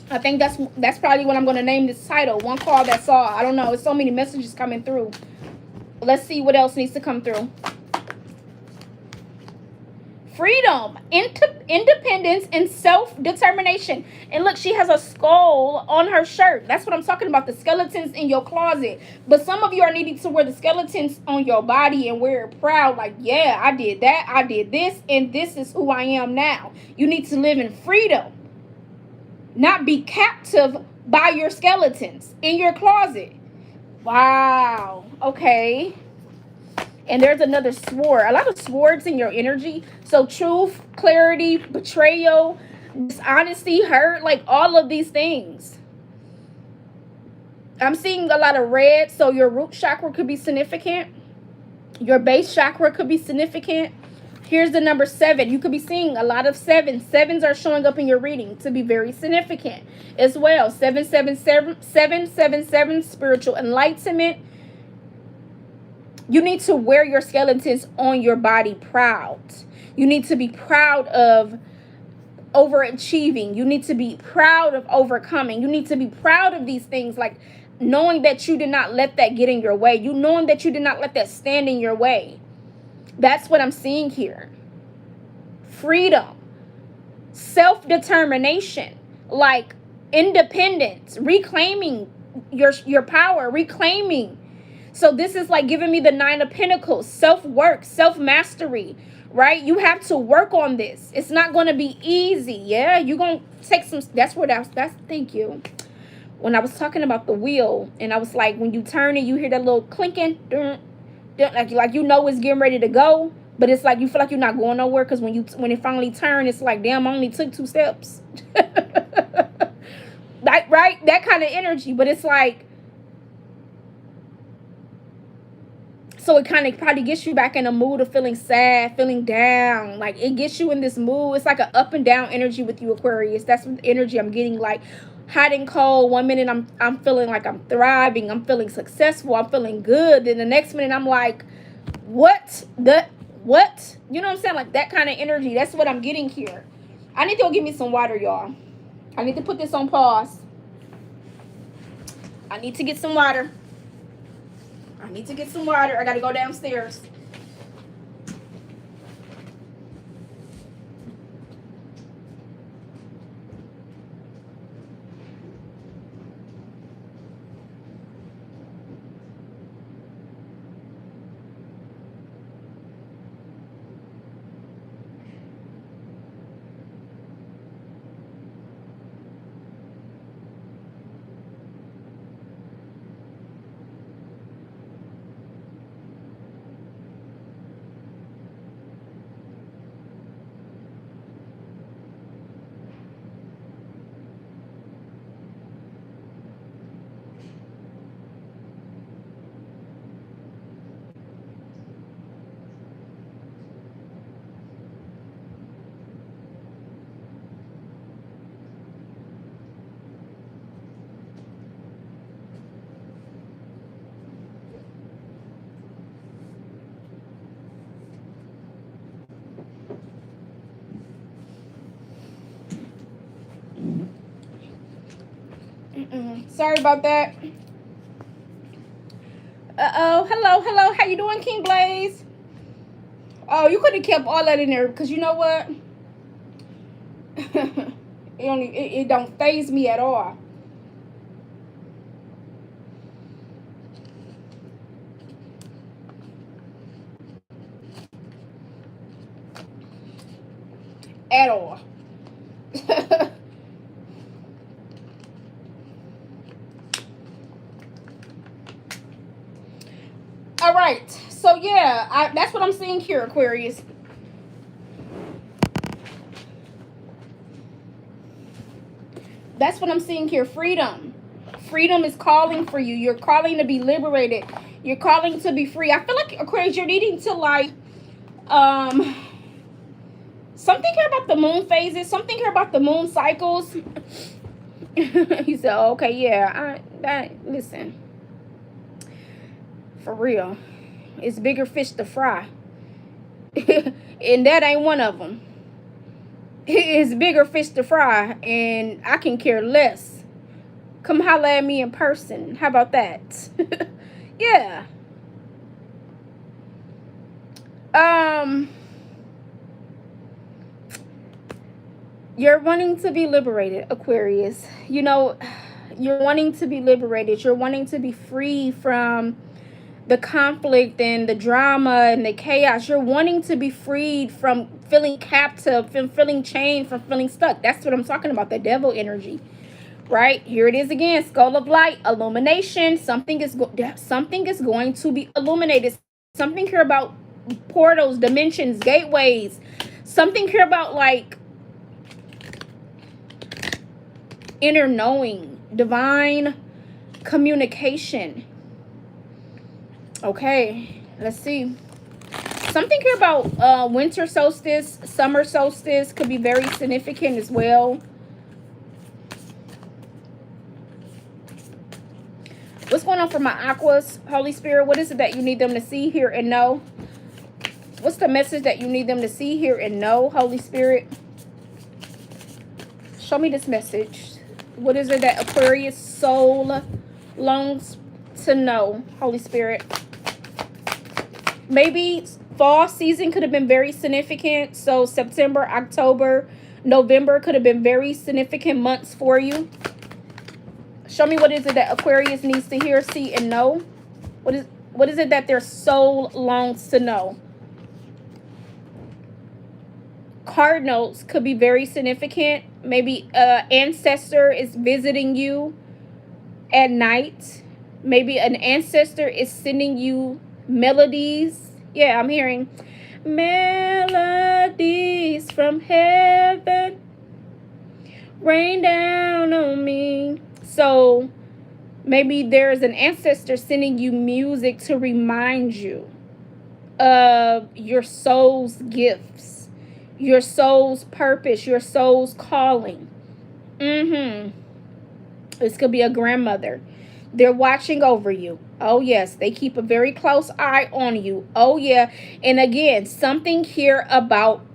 I think that's probably what I'm going to name this title. One call, that's all. I don't know. There's so many messages coming through. Let's see what else needs to come through. Freedom, independence, and self-determination. And look, she has a skull on her shirt. That's what I'm talking about, the skeletons in your closet. But some of you are needing to wear the skeletons on your body and wear it proud. Like, yeah, I did that, I did this, and this is who I am now. You need to live in freedom, not be captive by your skeletons in your closet. Wow. Okay. And there's another sword. A lot of swords in your energy. So truth, clarity, betrayal, dishonesty, hurt, like all of these things. I'm seeing a lot of red. So your root chakra could be significant. Your base chakra could be significant. Here's the number 7. You could be seeing a lot of 7s. 7s are showing up in your reading to be very significant as well. 777, spiritual enlightenment. You need to wear your skeletons on your body proud. You need to be proud of overachieving. You need to be proud of overcoming. You need to be proud of these things, like knowing that you did not let that get in your way. You knowing that you did not let that stand in your way. That's what I'm seeing here. Freedom, self-determination, like independence, reclaiming your power, reclaiming. So this is like giving me the 9 of Pentacles, self-work, self-mastery, right? You have to work on this. It's not going to be easy. Yeah, you're going to take some, that's thank you. When I was talking about the wheel, and I was like, when you turn and you hear that little clinking, like you know it's getting ready to go, but it's like you feel like you're not going nowhere, because when it finally turns, it's like, damn, I only took 2 steps. Right? That kind of energy. But it's like, so it kind of probably gets you back in a mood of feeling sad, feeling down. Like it gets you in this mood. It's like an up and down energy with you, Aquarius. That's what the energy I'm getting, like hot and cold. One minute I'm feeling like I'm thriving, I'm feeling successful, I'm feeling good. Then the next minute I'm like, what? You know what I'm saying? Like that kind of energy. That's what I'm getting here. I need to go get me some water, y'all. I need to put this on pause. I need to get some water. I need to get some water. I gotta go downstairs. Sorry about that. Hello. How you doing, King Blaze? Oh, you could have kept all that in there, because you know what? it don't faze me at all. At all. All right. So yeah, that's what I'm seeing here, Aquarius. That's what I'm seeing here. Freedom. freedom is calling for you. You're calling to be liberated. You're calling to be free. I feel like, Aquarius, you're needing to like something here about the moon phases, something here about the moon cycles. He said, okay, yeah, listen, for real, it's bigger fish to fry. And that ain't one of them. It's bigger fish to fry, and I can care less. Come holler at me in person. How about that? Yeah. You're wanting to be liberated, Aquarius. You know, you're wanting to be liberated. You're wanting to be free from the conflict and the drama and the chaos. You're wanting to be freed from feeling captive, from feeling chained, from feeling stuck. That's what I'm talking about, the devil energy. Right? Here it is again, skull of light, illumination. Something is going to be illuminated. Something here about portals, dimensions, gateways. Something here about like inner knowing, divine communication. Okay, let's see. Something here about winter solstice, summer solstice could be very significant as well. What's going on for my Aquas, Holy Spirit? What is it that you need them to see, hear, and know? What's the message that you need them to see, hear, and know, Holy Spirit? Show me this message. What is it that Aquarius soul longs to know, Holy Spirit? Maybe fall season could have been very significant. So September, October, November could have been very significant months for you. Show me what is it that Aquarius needs to hear, see, and know. What is it that their soul longs to know? Cardinals could be very significant. Maybe an ancestor is visiting you at night. Maybe an ancestor is sending you melodies. Yeah, I'm hearing melodies from heaven rain down on me. So maybe there's an ancestor sending you music to remind you of your soul's gifts, your soul's purpose, your soul's calling. This could be a grandmother. They're watching over you. Oh, yes. They keep a very close eye on you. Oh, yeah. And again, something here about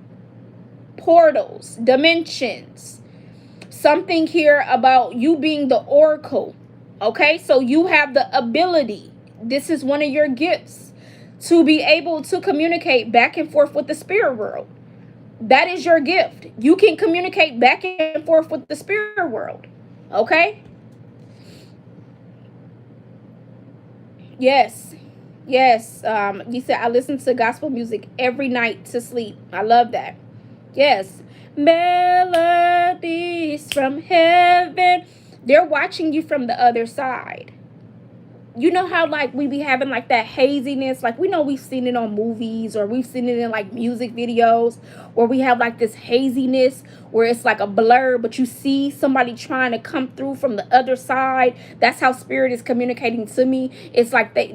portals, dimensions. Something here about you being the oracle. Okay? So you have the ability. This is one of your gifts. To be able to communicate back and forth with the spirit world. That is your gift. You can communicate back and forth with the spirit world. Okay? Yes. Yes. You said I listen to gospel music every night to sleep. I love that. Yes. Melodies from heaven. They're watching you from the other side. You know how like we be having like that haziness, like we know we've seen it on movies or we've seen it in like music videos where we have like this haziness where it's like a blur, but you see somebody trying to come through from the other side. That's how spirit is communicating to me. It's like they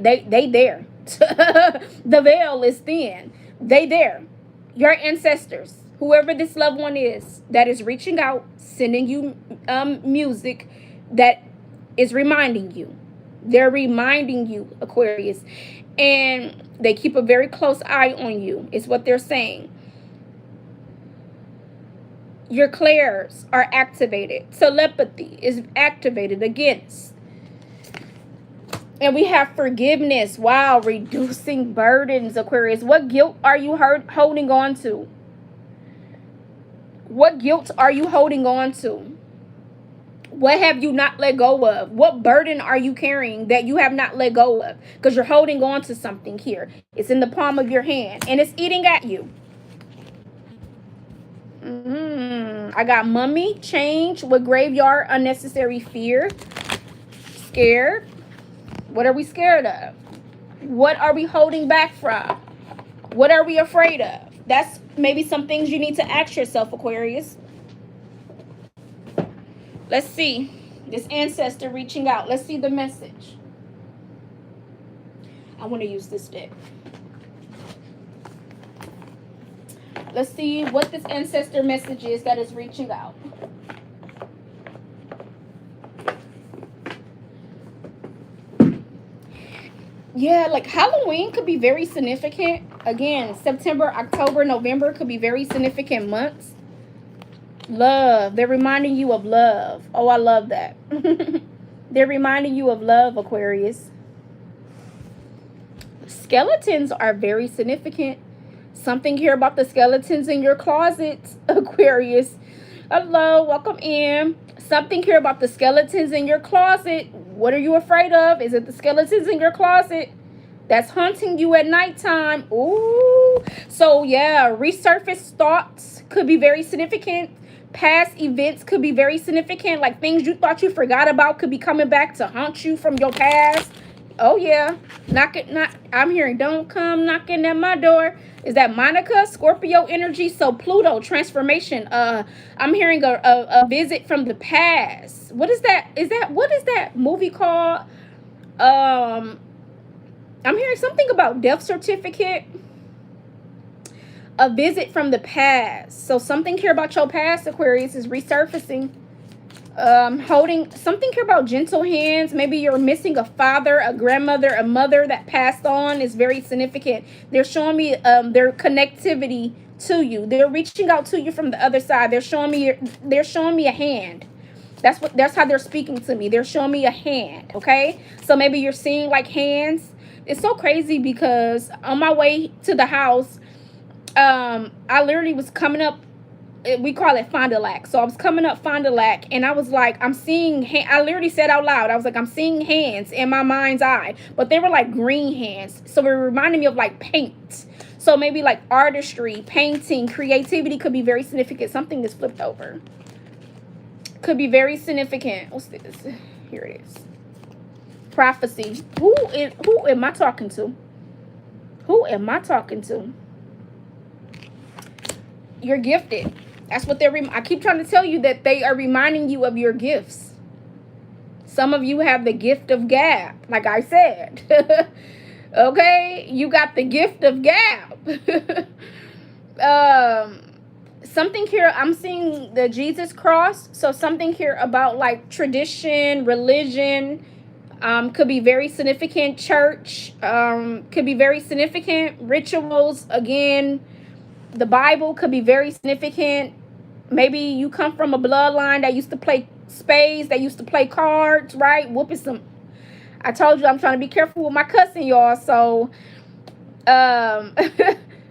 there. The veil is thin. They there. Your ancestors, whoever this loved one is that is reaching out, sending you music that is reminding you. They're reminding you, Aquarius, and they keep a very close eye on you, is what they're saying. Your clairs are activated. Telepathy is activated against. And we have forgiveness. Wow, reducing burdens, Aquarius. What guilt are you holding on to? What guilt are you holding on to? What have you not let go of? What burden are you carrying that you have not let go of? Because you're holding on to something here. It's in the palm of your hand and it's eating at you. I got mummy, change with graveyard, unnecessary fear, scared. What are we scared of? What are we holding back from? What are we afraid of? That's maybe some things you need to ask yourself, Aquarius. Let's see. This ancestor reaching out. Let's see the message. I want to use this deck. Let's see what this ancestor message is that is reaching out. Yeah, like Halloween could be very significant. Again, September, October, November could be very significant months. Love. They're reminding you of love. Oh, I love that. They're reminding you of love, Aquarius. Skeletons are very significant. Something here about the skeletons in your closet, Aquarius. Hello, welcome in. Something here about the skeletons in your closet. What are you afraid of? Is it the skeletons in your closet that's haunting you at nighttime? Ooh. So yeah, resurfaced thoughts could be very significant. Past events could be very significant. Like things you thought you forgot about could be coming back to haunt you from your past. Oh yeah. I'm hearing don't come knocking at my door. Is that Monica? Scorpio energy. So Pluto transformation. I'm hearing a visit from the past. What is that? What is that movie called? I'm hearing something about death certificate. A visit from the past. So something here about your past, Aquarius, is resurfacing. Holding something here about gentle hands. Maybe you're missing a father, a grandmother, a mother that passed on is very significant. They're showing me their connectivity to you. They're reaching out to you from the other side. They're showing me a hand. That's how they're speaking to me. They're showing me a hand. Okay, so maybe you're seeing like hands. It's so crazy because on my way to the house, I literally was coming up, we call it Fond du Lac. So I was coming up Fond du Lac and I was like, I'm seeing, I literally said out loud, I was like, I'm seeing hands in my mind's eye, but they were like green hands. So it reminded me of like paint. So maybe like artistry, painting, creativity could be very significant. Something is flipped over. Could be very significant. What's this? Here it is. Prophecy. Who am I talking to? Who am I talking to? You're gifted. That's what I keep trying to tell you that they are reminding you of your gifts. Some of you have the gift of gab, like I said. Okay, you got the gift of gab. Something here, I'm seeing the Jesus cross. So something here about like tradition, religion, could be very significant. Church, could be very significant. Rituals, again, the Bible could be very significant. Maybe you come from a bloodline that used to play spades, that used to play cards, right? Whooping some. I told you I'm trying to be careful with my cussing, y'all. So, but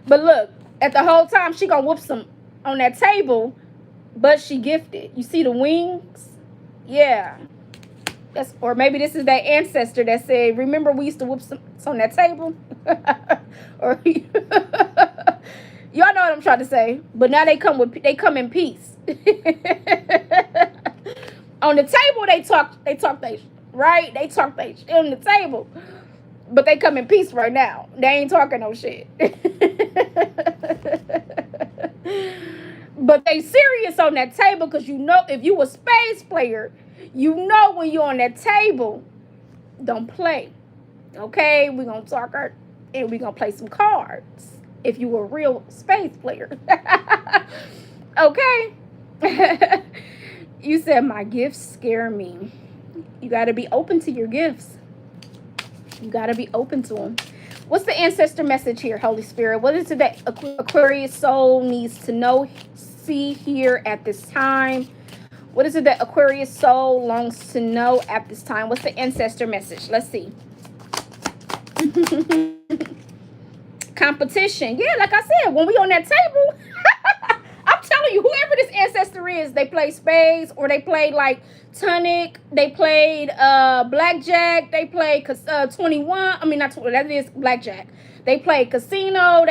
look, at the whole time she gonna whoop some on that table, but she gifted. You see the wings? Yeah. Or maybe this is that ancestor that said, remember we used to whoop some on that table? Or y'all know what I'm trying to say. But now they come in peace. On the table they talk right? They talk on the table. But they come in peace right now. They ain't talking no shit. But they serious on that table, because you know if you a spades player, you know when you're on that table, don't play. Okay? We're gonna talk and we're gonna play some cards. If you were a real spades player. Okay? You said my gifts scare me. You got to be open to your gifts. You got to be open to them. What's the ancestor message here, Holy Spirit? What is it that Aquarius soul needs to know, see, hear at this time? What is it that Aquarius soul longs to know at this time? What's the ancestor message? Let's see. Competition. Yeah, like I said, when we on that table, I'm telling you, whoever this ancestor is, they play spades, or they played like tonic, they played blackjack, they played 21. I mean, not 20, that is blackjack. They played casino.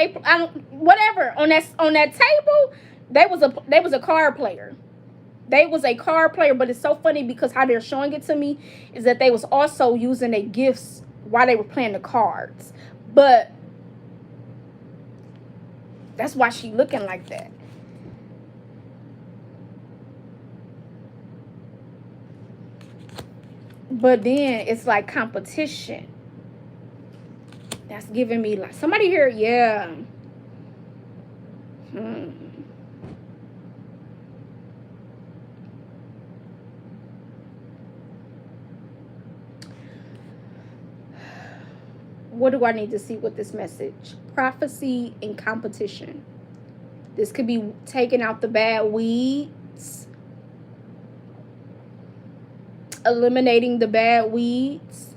Whatever on that table. They was a card player. They was a card player. But it's so funny because how they're showing it to me is that they was also using their gifts while they were playing the cards. But that's why she looking like that. But then it's like competition. That's giving me like somebody here, yeah. What do I need to see with this message? Prophecy and competition. This could be taking out the bad weeds, eliminating the bad weeds.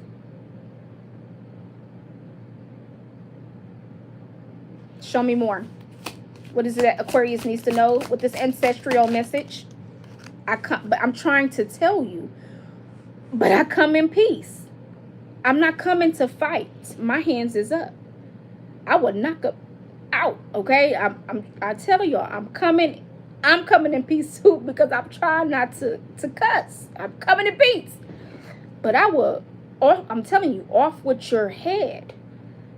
Show me more. What is it that Aquarius needs to know with this ancestral message? But I'm trying to tell you, but I come in peace. I'm not coming to fight. My hands is up. I will knock up out. Okay, I tell y'all, I'm coming in peace too, because I'm trying not to cuss. I'm coming in peace, but I will. I'm telling you, off with your head.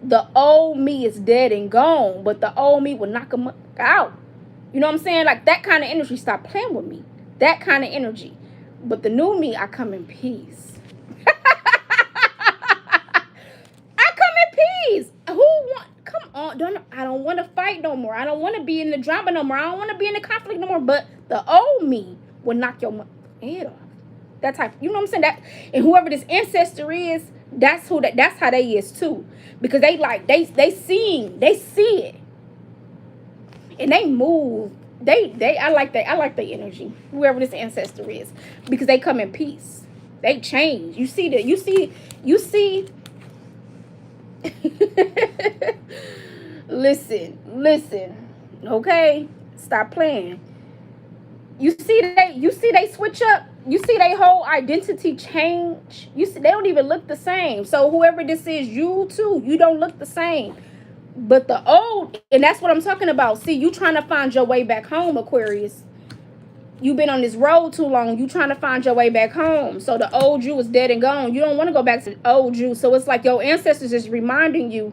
The old me is dead and gone, but the old me will knock him out. You know what I'm saying? Like that kind of energy. Stop playing with me. That kind of energy. But the new me, I come in peace. I come in peace. Come on. I don't want to fight no more. I don't want to be in the drama no more. I don't want to be in the conflict no more. But the old me will knock your head off. That type. You know what I'm saying? That, and whoever this ancestor is, that's how they is too. Because they see it. And they move. I like their energy. Whoever this ancestor is. Because they come in peace. They change. You see. Listen. Okay? Stop playing. You see they switch up. You see they whole identity change. You see they don't even look the same. So whoever this is, you too, you don't look the same. But the old, and that's what I'm talking about. See, you trying to find your way back home, Aquarius. You've been on this road too long. You trying to find your way back home. So the old you is dead and gone. You don't want to go back to the old you. So it's like your ancestors is reminding you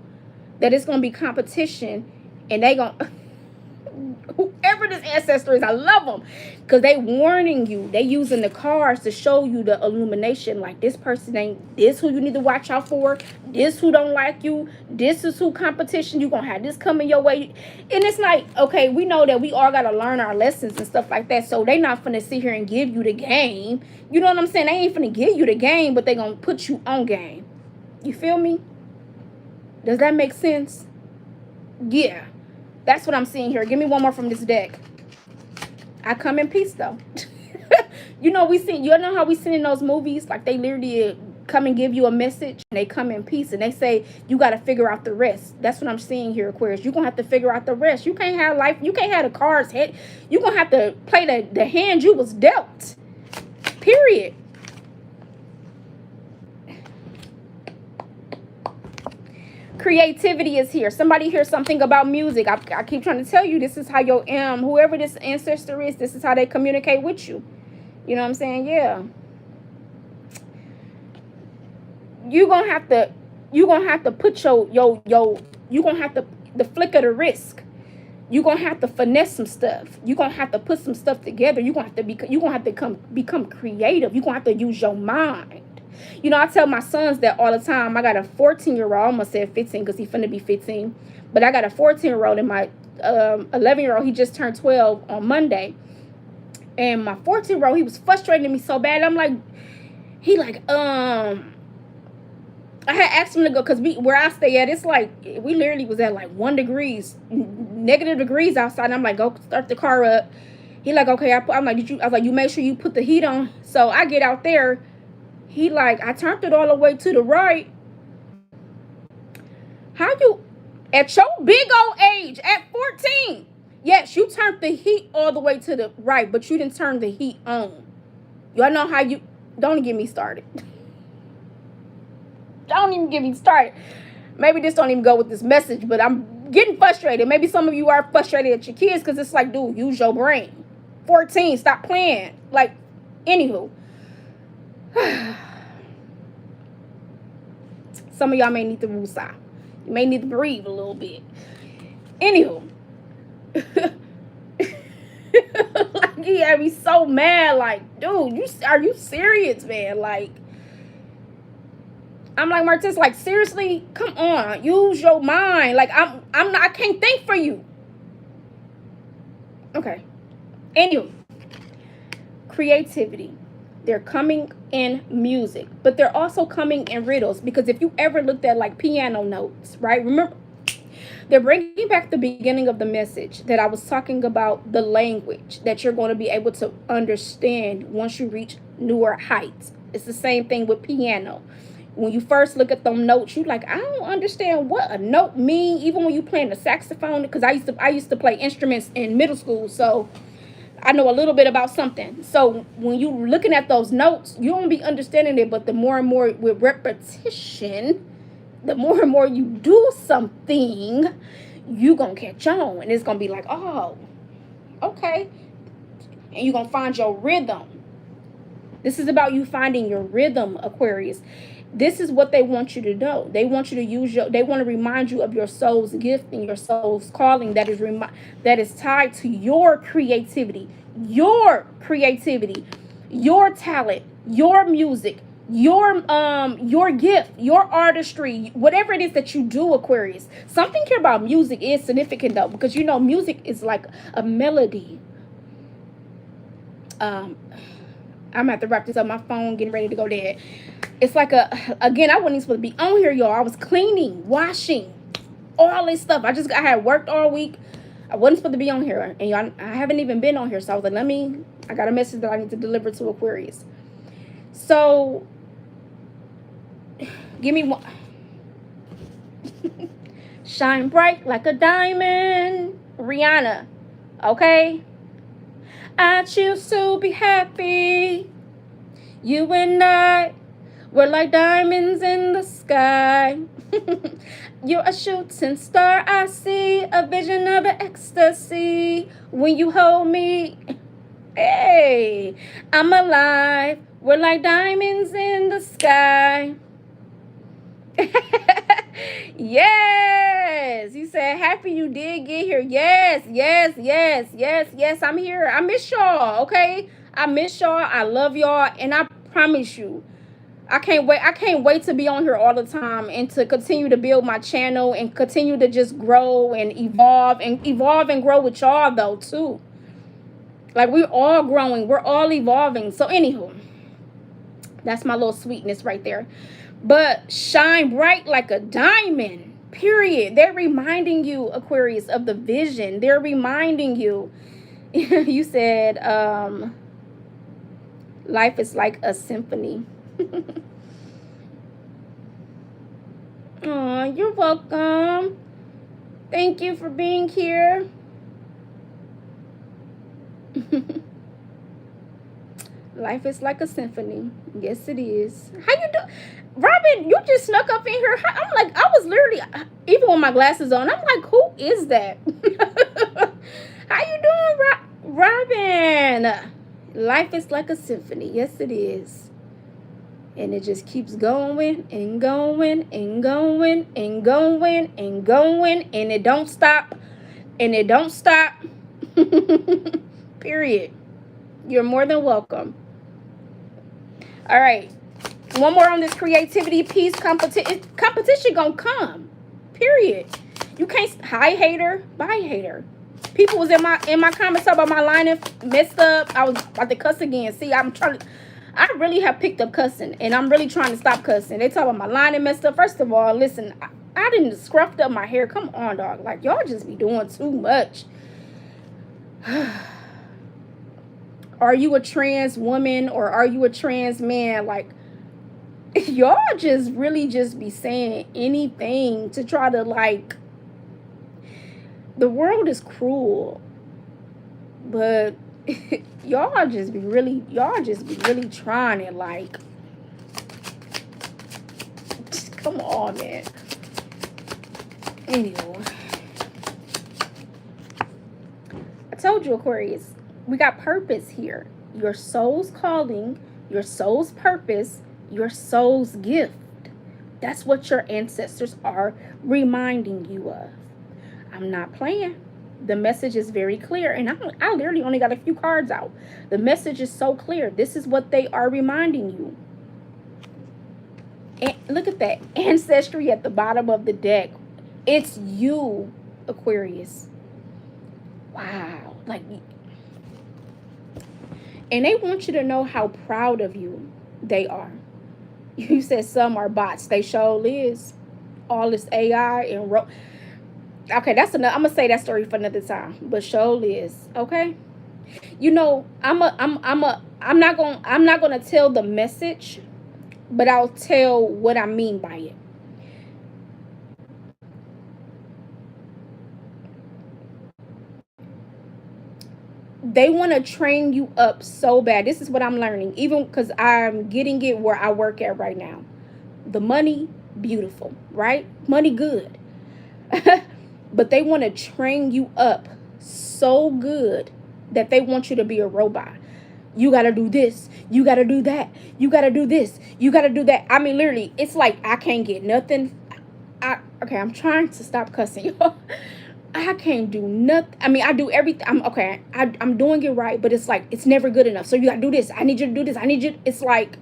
that it's gonna be competition, and they gonna whoever this ancestor is, I love them, because they warning you. They using the cards to show you the illumination, like this person ain't this who you need to watch out for, this who don't like you, this is who competition, you gonna have this coming your way. And it's like, okay, we know that we all gotta learn our lessons and stuff like that, so they not finna sit here and give you the game. You know what I'm saying? They ain't finna give you the game, but they gonna put you on game. You feel me? Does that make sense? Yeah. That's what I'm seeing here. Give me one more from this deck. I come in peace, though. You know how we seen in those movies? Like, they literally come and give you a message, and they come in peace, and they say, you got to figure out the rest. That's what I'm seeing here, Aquarius. You're going to have to figure out the rest. You can't have life. You can't have the cards hit. You're going to have to play the hand you was dealt. Period. Creativity is here. Somebody hears something about music. I keep trying to tell you, this is how your whoever this ancestor is, this is how they communicate with you. You know what I'm saying? Yeah. You're gonna have to put you're gonna have to the flick of the wrist. You're gonna have to finesse some stuff. You're gonna have to put some stuff together. You're gonna have to become creative. You're gonna have to use your mind. You know, I tell my sons that all the time. I got a 14-year-old. I almost said 15 because he's finna be 15. But I got a 14-year-old and my 11-year-old. He just turned 12 on Monday. And my 14-year-old, he was frustrating me so bad. I'm like, I had asked him to go, because where I stay at, it's like, we literally was at like 1 degrees, negative degrees outside. And I'm like, go start the car up. He like, okay. I'm like, I was like, you make sure you put the heat on. So I get out there. He like, I turned it all the way to the right. How you, at your big old age, at 14, yes, you turned the heat all the way to the right, but you didn't turn the heat on. Y'all know how you, don't even get me started. Don't even get me started. Maybe this don't even go with this message, but I'm getting frustrated. Maybe some of you are frustrated at your kids, because it's like, dude, use your brain. 14, stop playing. Like, anywho. Some of y'all may need to woosah. You may need to breathe a little bit. Anywho. Like, he had me so mad. Like, dude, are you serious, man? Like, I'm like, Martis, like, seriously, come on, use your mind. Like, I'm not, I can't think for you. Okay. Anyway, creativity. They're coming in music, but they're also coming in riddles. Because if you ever looked at like piano notes, right? Remember, they're bringing back the beginning of the message that I was talking about, the language that you're going to be able to understand once you reach newer heights. It's the same thing with piano. When you first look at them notes, you like, I don't understand what a note mean. Even when you playing the saxophone, because I used to play instruments in middle school, so I know a little bit about something. So when you looking at those notes, you don't be understanding it, but the more and more with repetition, the more and more you do something, you gonna catch on, and it's gonna be like, oh, okay, and you're gonna find your rhythm. This is about you finding your rhythm, Aquarius. This is what they want you to know. They want you to use your, they want to remind you of your soul's gift and your soul's calling that is tied to your creativity, your creativity, your talent, your music, your gift, your artistry, whatever it is that you do, Aquarius. Something here about music is significant though, because you know music is like a melody. I'm gonna have to wrap this up. My phone getting ready to go dead. It's like again, I wasn't even supposed to be on here, y'all. I was cleaning, washing, all this stuff. I had worked all week. I wasn't supposed to be on here, and y'all, I haven't even been on here. So I was like, I got a message that I need to deliver to Aquarius. So give me one. Shine bright like a diamond, Rihanna. Okay. I choose to be happy. You and I, we're like diamonds in the sky. You're a shooting star. I see a vision of ecstasy when you hold me. Hey, I'm alive. We're like diamonds in the sky. Yes, you said happy you did get here. Yes, yes, yes, yes, yes, I'm here. I miss y'all. Okay, I miss y'all. I love y'all, and I promise you, I can't wait. I can't wait to be on here all the time and to continue to build my channel and continue to just grow and evolve and grow with y'all though too. Like, we're all growing, we're all evolving. So anywho, that's my little sweetness right there. But shine bright like a diamond, period. They're reminding you, Aquarius, of the vision. They're reminding you. You said life is like a symphony. Oh, you're welcome. Thank you for being here. Life is like a symphony. Yes, it is. How you doing? Robin, you just snuck up in here. I'm like, I was literally, even with my glasses on, I'm like, who is that? How you doing, Robin? Life is like a symphony. Yes, it is. And it just keeps going and going and going and going and going, and it don't stop. And it don't stop. Period. You're more than welcome. All right. One more on this creativity piece. Competition gonna come. Period. You can't. Hi, hater. Bye, hater. People was in my comments about my line messed up. I was about to cuss again. See, I really have picked up cussing, and I'm really trying to stop cussing. They talk about my line messed up. First of all, listen, I didn't scruffed up my hair. Come on, dog. Like, y'all just be doing too much. Are you a trans woman or are you a trans man? Like, y'all just really just be saying anything to try to, like, the world is cruel, but y'all just be really trying it. Like, come on, man. Anyway, I told you, Aquarius, we got purpose here. Your soul's calling, your soul's purpose, your soul's gift. That's what your ancestors are reminding you of. I'm not playing. The message is very clear, and I literally only got a few cards out. The message is so clear. This is what they are reminding you. Look at that ancestry at the bottom of the deck. It's you, Aquarius. Wow. Like, and they want you to know how proud of you they are. You said some are bots. They sure is. All this AI and okay, that's another. I'm gonna say that story for another time. But sure is. Okay. You know, I'm not gonna tell the message, but I'll tell what I mean by it. They want to train you up so bad. This is what I'm learning, even because I'm getting it where I work at right now. The money, beautiful, right? Money, good. But they want to train you up so good that they want you to be a robot. You got to do this. You got to do that. You got to do this. You got to do that. I mean, literally, it's like I can't get nothing. Okay, I'm trying to stop cussing, y'all. I can't do nothing. I mean, I do everything. I'm okay. I'm doing it right, but it's like it's never good enough. So you got to do this. I need you to do this. I need you. It's like,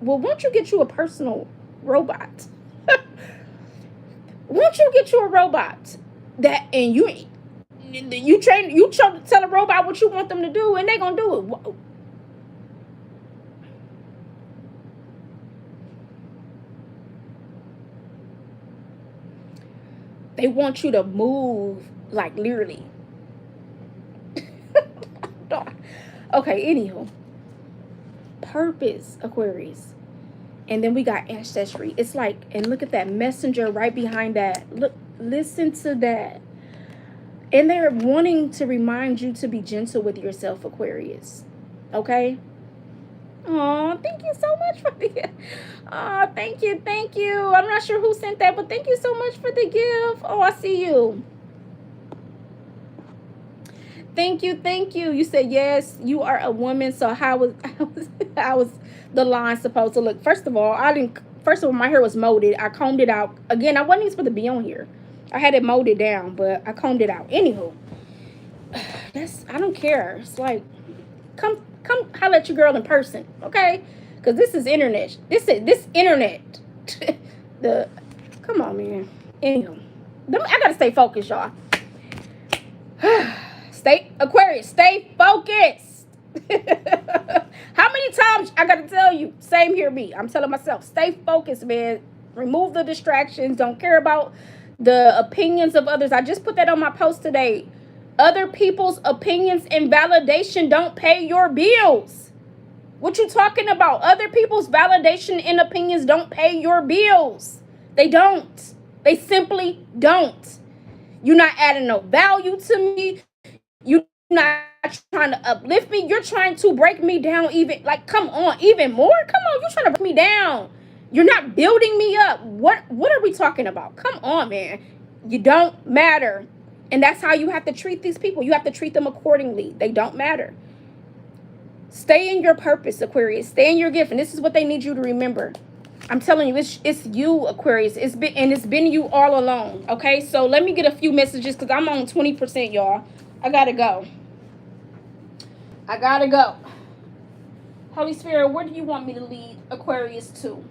well, won't you get you a personal robot? Won't you get you a robot that and you tell a robot what you want them to do and they gonna do it. They want you to move like literally. Okay, anywho. Purpose, Aquarius. And then we got ancestry. It's like, and look at that messenger right behind that. Look, listen to that. And they're wanting to remind you to be gentle with yourself, Aquarius. Okay? Oh, thank you so much for the. Oh, thank you, thank you. I'm not sure who sent that, but thank you so much for the gift. Oh, I see you. Thank you, thank you. You said yes, you are a woman. So how was the line supposed to look? First of all, I didn't. First of all, my hair was molded. I combed it out. Again, I wasn't even supposed to be on here. I had it molded down, but I combed it out. Anywho, I don't care. It's like, come holler at your girl in person, okay? Because this is internet. This internet. Come on, man. Anywho, I gotta stay focused, y'all. Stay Aquarius, stay focused. How many times I gotta tell you? Same here, me. I'm telling myself, stay focused, man. Remove the distractions. Don't care about the opinions of others. I just put that on my post today. Other people's opinions and validation don't pay your bills. What you talking about? Other people's validation and opinions don't pay your bills. They don't. They simply don't. You're not adding no value to me. You're not trying to uplift me. You're trying to break me down even. Like, come on, even more? Come on, you're trying to break me down. You're not building me up. What are we talking about? Come on, man. You don't matter. And that's how you have to treat these people. You have to treat them accordingly. They don't matter. Stay in your purpose, Aquarius. Stay in your gift. And this is what they need you to remember. I'm telling you, it's you, Aquarius. It's been you all along. Okay, so let me get a few messages because I'm on 20%, y'all. I gotta go. Holy Spirit, where do you want me to lead Aquarius to?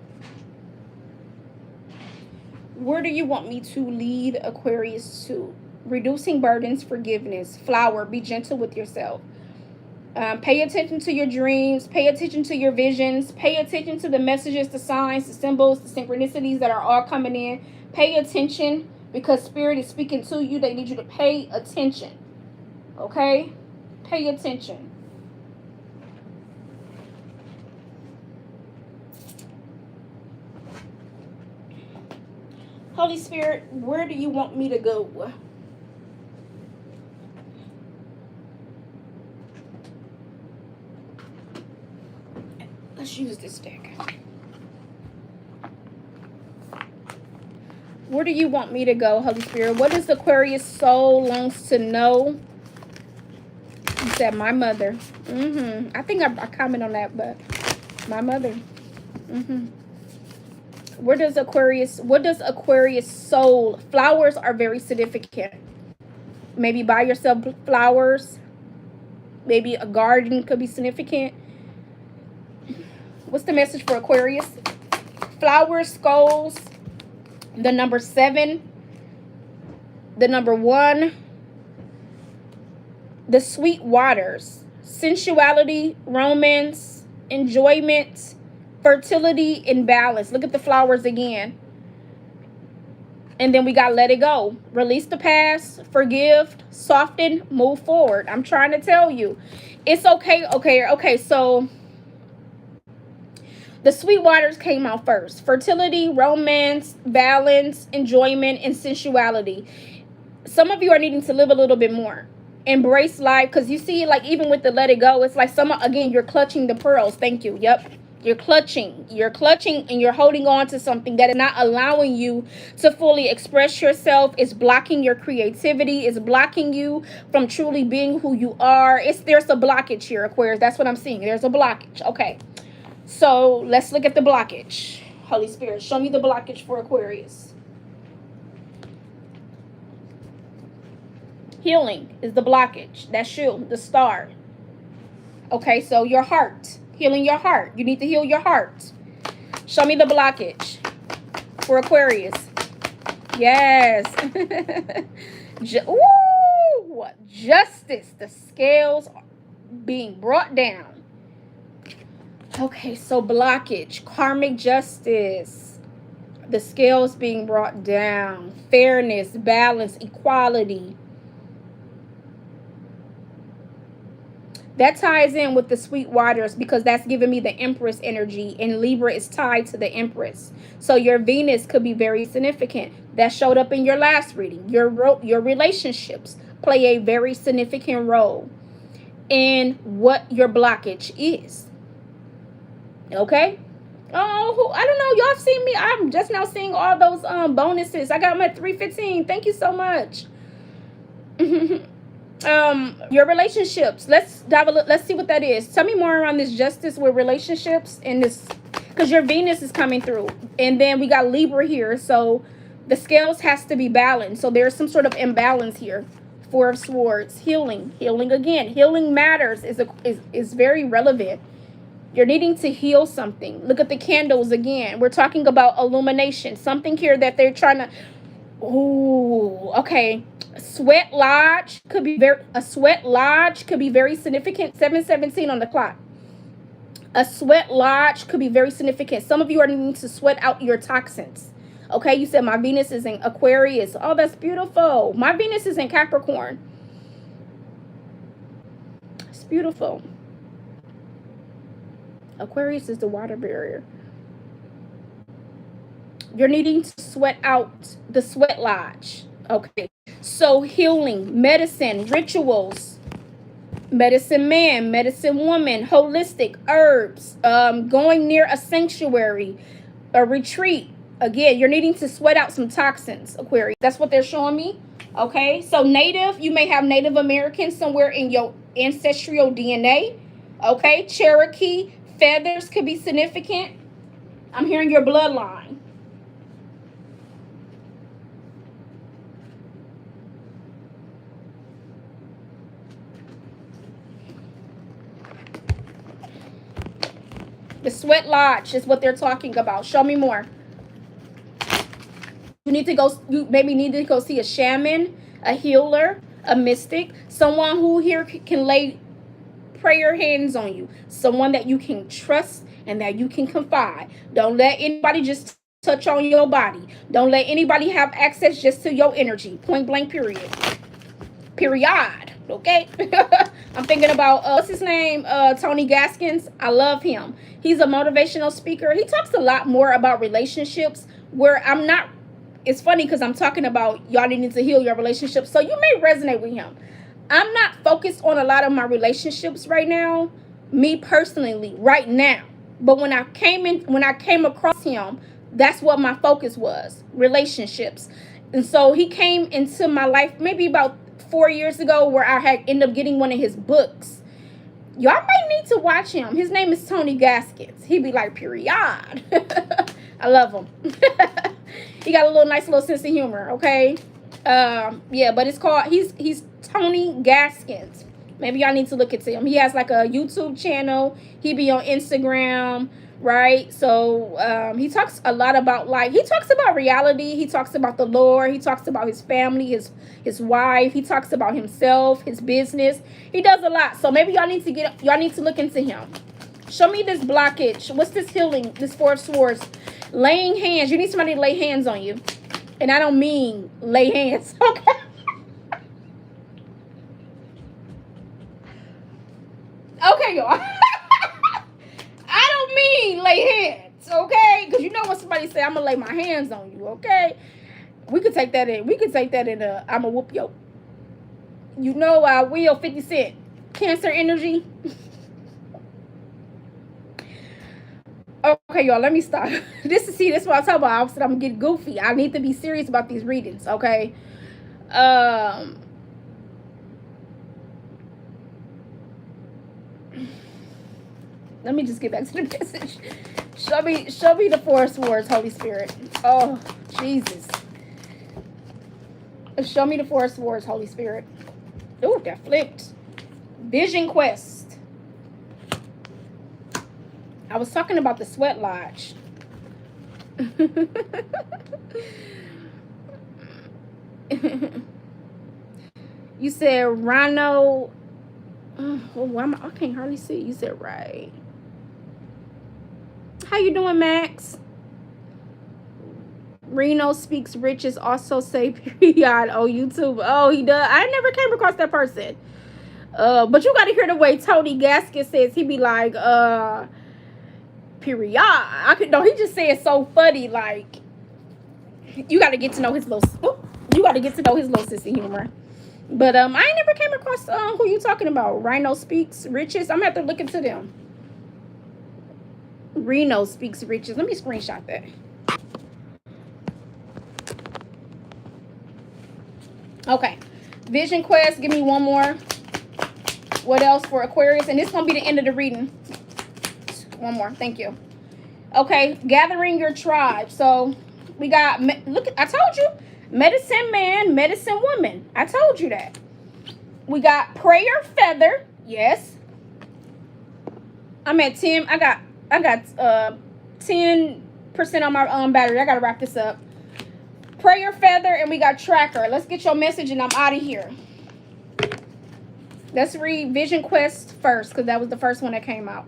Where do you want me to lead Aquarius to? Reducing burdens, forgiveness. Flower, be gentle with yourself. Pay attention to your dreams. Pay attention to your visions. Pay attention to the messages, the signs, the symbols, the synchronicities that are all coming in. Pay attention because Spirit is speaking to you. They need you to pay attention. Okay? Pay attention. Holy Spirit, where do you want me to go? Let's use this deck. Where do you want me to go, Holy Spirit? What does Aquarius soul longs to know? You said my mother. I think I comment on that, but my mother. What does Aquarius soul? Flowers are very significant. Maybe buy yourself flowers. Maybe a garden could be significant. What's the message for Aquarius? flower skulls, the number 7, the number 1, the sweet waters, sensuality, romance, enjoyment, fertility, and balance. Look at the flowers again. And then we got let it go. Release the past, forgive, soften, move forward. I'm trying to tell you. It's okay. Okay. So the sweet waters came out first. Fertility, romance, balance, enjoyment, and sensuality. Some of you are needing to live a little bit more. Embrace life. Because you see, like, even with the let it go, it's like again, you're clutching the pearls. Thank you. Yep. You're clutching, and you're holding on to something that is not allowing you to fully express yourself. It's blocking your creativity. It's blocking you from truly being who you are. There's a blockage here, Aquarius. That's what I'm seeing. There's a blockage. Okay. So let's look at the blockage. Holy Spirit, show me the blockage for Aquarius. Healing is the blockage. That's you, the star. Okay, so your heart. Healing your heart. You need to heal your heart. Show me the blockage for Aquarius. Yes. Ooh, justice. The scales being brought down. Okay, so blockage, karmic justice, the scales being brought down, fairness, balance, equality. That ties in with the sweet waters because that's giving me the Empress energy, and Libra is tied to the Empress. So your Venus could be very significant. That showed up in your last reading. Your relationships play a very significant role in what your blockage is. Okay? Oh, I don't know. Y'all seen me. I'm just now seeing all those bonuses. I got them at 315. Thank you so much. Your relationships. Let's dive a look. Let's see what that is. Tell me more around this justice with relationships and this, because your Venus is coming through, and then we got Libra here, so the scales has to be balanced. So there's some sort of imbalance here. 4 of Swords. Healing again. Healing matters is very relevant. You're needing to heal something. Look at the candles again. We're talking about illumination. Something here that they're trying to. Ooh, okay. Sweat lodge could be very significant. 7:17 on the clock. A sweat lodge could be very significant. Some of you are needing to sweat out your toxins. Okay, you said my Venus is in Aquarius. Oh, that's beautiful. My Venus is in Capricorn. It's beautiful. Aquarius is the water barrier. You're needing to sweat out the sweat lodge. Okay. So healing, medicine, rituals, medicine man, medicine woman, holistic, herbs, going near a sanctuary, a retreat. Again, you're needing to sweat out some toxins, Aquarius. That's what they're showing me. Okay. So native, you may have Native American somewhere in your ancestral DNA. Okay. Cherokee, feathers could be significant. I'm hearing your bloodline. The sweat lodge is what they're talking about. Show me more. You maybe need to go see a shaman, a healer, a mystic, someone who here can lay prayer hands on you, someone that you can trust and that you can confide. Don't let anybody just touch on your body. Don't let anybody have access just to your energy. Point blank, period. Okay. I'm thinking about what's his name, Tony Gaskins. I love him. He's a motivational speaker. He talks a lot more about relationships, where I'm not. It's funny because I'm talking about y'all needing to heal your relationships, so you may resonate with him. I'm not focused on a lot of my relationships right now, me personally, right now. But when I came across him, that's what my focus was, relationships. And so he came into my life maybe about 4 years ago, where I had ended up getting one of his books. Y'all might need to watch him. His name is Tony Gaskins. He be like, period. I love him. He got a nice little sense of humor, okay? Yeah, but it's called, he's Tony Gaskins. Maybe y'all need to look into him. He has like a YouTube channel. He be on Instagram. right? So he talks a lot about, like, he talks about reality, he talks about the Lord, he talks about his family, his wife, he talks about himself, his business. He does a lot. So maybe y'all need to look into him. Show me this blockage. What's this healing? This Four of Swords. Laying hands. You need somebody to lay hands on you. And I don't mean lay hands. Okay. Okay, y'all. I don't mean lay hands, okay? Because you know when somebody say, I'm going to lay my hands on you, okay? We could take that in. We could take that in I'm going to whoop yo. You know I will, 50 Cent. Cancer energy. Okay, y'all, let me stop. This is what I'm talking about. I said I'm gonna get goofy. I need to be serious about these readings, okay? Um Let me just get back to the message. Show me the Four Swords, Holy Spirit. Oh, Jesus. Show me the Four Swords, Holy Spirit. Oh, that flipped. Vision Quest. I was talking about the Sweat Lodge. You said Rhino. Oh, I can't hardly see. You said right. How you doing, Max? Reno speaks riches. Also say period. Oh, YouTube. Oh, he does. I never came across that person. But you got to hear the way Tony Gaskin says. He be like, period. I could no. He just says so funny. Like, you got to get to know his little. You got to get to know his little sissy humor. But I ain't never came across who you talking about. Rhino speaks riches. I'm gonna have to look into them. Reno speaks riches. Let me screenshot that. Okay. Vision Quest. Give me one more. What else for Aquarius? And this is gonna be the end of the reading. One more. Thank you. Okay. Gathering your tribe. So we got. Look. I told you. Medicine man, medicine woman. I told you that. We got prayer feather. Yes. I'm at 10. I got 10% on my battery. I gotta wrap this up. Prayer feather, and we got tracker. Let's get your message and I'm out of here. Let's read Vision Quest first, because that was the first one that came out.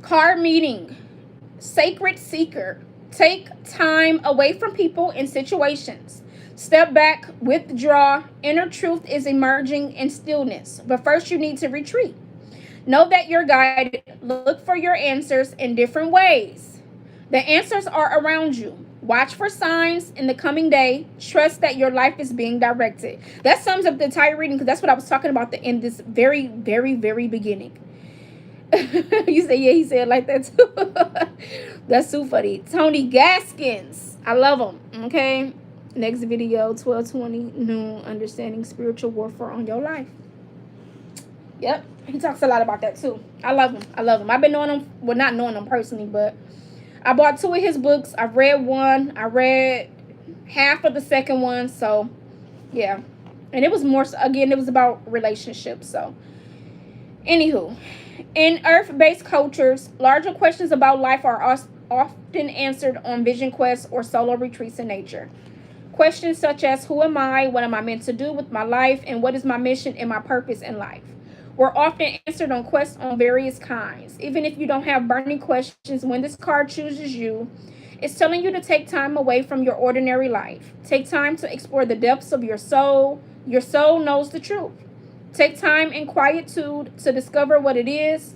Card meeting. Sacred seeker. Take time away from people and situations. Step back, withdraw. Inner truth is emerging in stillness. But first you need to retreat. Know that you're guided. Look for your answers in different ways. The answers are around you. Watch for signs in the coming day. Trust that your life is being directed. That sums up the entire reading, because that's what I was talking about in this very, very, very beginning. You say, yeah, he said like that too. That's too funny. Tony Gaskins. I love him. Okay. Next video, 12:20 noon, understanding spiritual warfare on your life. Yep. He talks a lot about that too. I love him. I love him. I've been knowing him. Well, not knowing him personally, but I bought 2 of his books. I've read one. I read half of the second one. So, yeah. And it was more, again, it was about relationships. So, anywho. In Earth-based cultures, larger questions about life are often answered on vision quests or solo retreats in nature. Questions such as, who am I? What am I meant to do with my life? And what is my mission and my purpose in life? Were often answered on quests on various kinds. Even if you don't have burning questions, when this card chooses you, it's telling you to take time away from your ordinary life. Take time to explore the depths of your soul. Your soul knows the truth. Take time in quietude to discover what it is.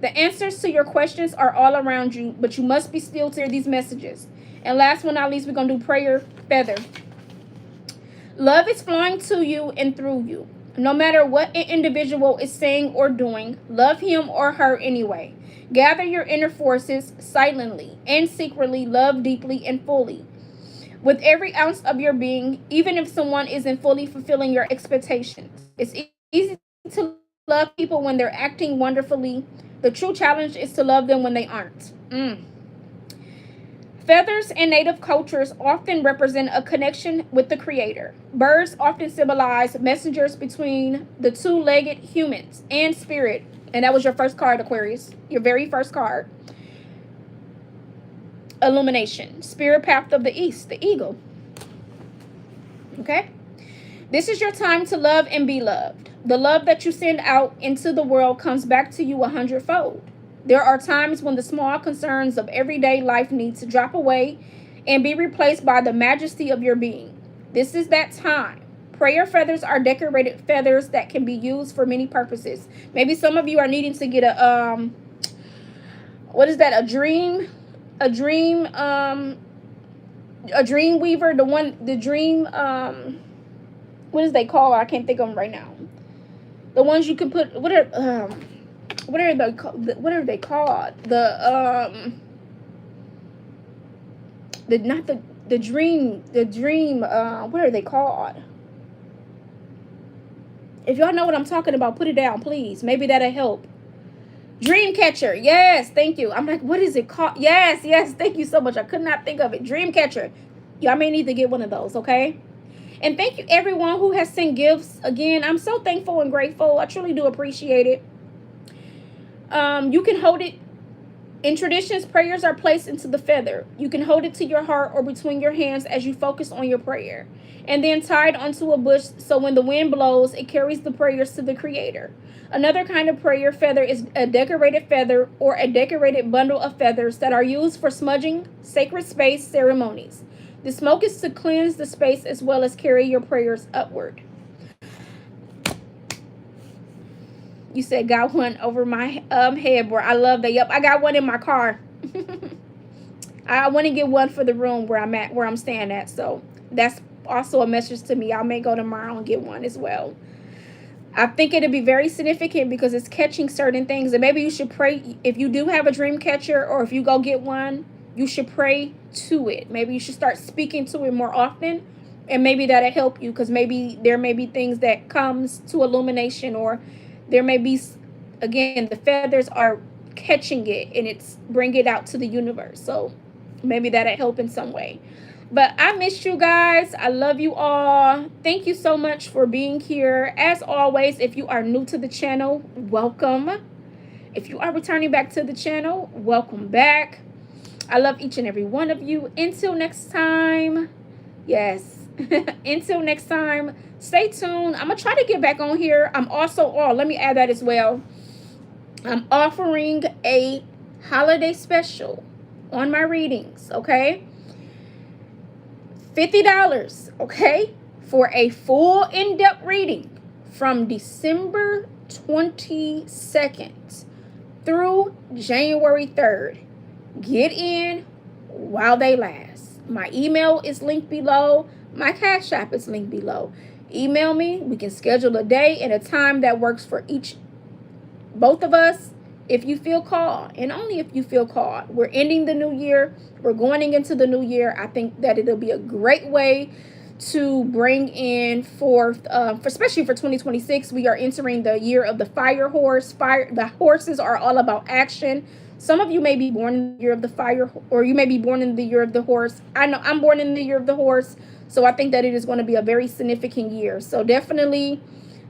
The answers to your questions are all around you, but you must be still to hear these messages. And last but not least, we're going to do prayer feather. Love is flowing to you and through you. No matter what an individual is saying or doing, love him or her anyway. Gather your inner forces silently and secretly, love deeply and fully. With every ounce of your being, even if someone isn't fully fulfilling your expectations. It's easy to love people when they're acting wonderfully. The true challenge is to love them when they aren't. Feathers in native cultures often represent a connection with the creator. Birds often symbolize messengers between the two-legged humans and spirit. And that was your first card, Aquarius. Your very first card. Illumination. Spirit path of the east, the eagle. Okay? This is your time to love and be loved. The love that you send out into the world comes back to you 100-fold. There are times when the small concerns of everyday life need to drop away and be replaced by the majesty of your being. This is that time. Prayer feathers are decorated feathers that can be used for many purposes. Maybe some of you are needing to get a what is that? A dream weaver. The dream what is they called? I can't think of them right now. The ones you can put. What are they called? The dream. What are they called? If y'all know what I'm talking about, put it down, please. Maybe that'll help. Dream catcher. Yes, thank you. I'm like, what is it called? Yes, thank you so much. I could not think of it. Dream catcher. Y'all may need to get one of those, okay? And thank you everyone who has sent gifts. Again, I'm so thankful and grateful. I truly do appreciate it. You can hold it. In traditions, prayers are placed into the feather. You can hold it to your heart or between your hands as you focus on your prayer. And then tied onto a bush so when the wind blows, it carries the prayers to the creator. Another kind of prayer feather is a decorated feather or a decorated bundle of feathers that are used for smudging sacred space ceremonies. The smoke is to cleanse the space as well as carry your prayers upward. You said got one over my headboard. I love that. Yep, I got one in my car. I want to get one for the room where I'm staying at. So that's also a message to me. I may go tomorrow and get one as well. I think it'll be very significant because it's catching certain things. And maybe you should pray. If you do have a dream catcher or if you go get one, you should pray to it. Maybe you should start speaking to it more often. And maybe that'll help you because maybe there may be things that comes to illumination or there may be, again, the feathers are catching it and it's bringing it out to the universe. So maybe that'll help in some way. But I missed you guys. I love you all. Thank you so much for being here. As always, if you are new to the channel, welcome. If you are returning back to the channel, welcome back. I love each and every one of you. Until next time. Yes. Until next time, stay tuned. I'm going to try to get back on here. I'm also, let me add that as well. I'm offering a holiday special on my readings, okay? $50, okay? For a full in-depth reading from December 22nd through January 3rd. Get in while they last. My email is linked below. My Cash App is linked below. Email me. We can schedule a day and a time that works for both of us, if you feel called, and only if you feel called. We're ending the new year. We're going into the new year. I think that it'll be a great way to bring in forth, especially for 2026. We are entering the year of the fire horse. The horses are all about action. Some of you may be born in the year of the fire, or you may be born in the year of the horse. I know I'm born in the year of the horse. So I think that it is going to be a very significant year. So definitely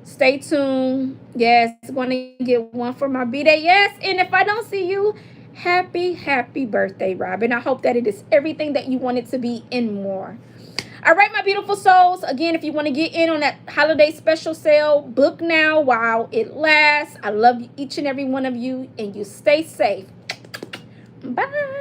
stay tuned. Yes, going to get one for my B-Day. Yes, and if I don't see you, happy birthday, Robin. I hope that it is everything that you want it to be and more. All right, my beautiful souls. Again, if you want to get in on that holiday special sale, book now while it lasts. I love each and every one of you, and you stay safe. Bye.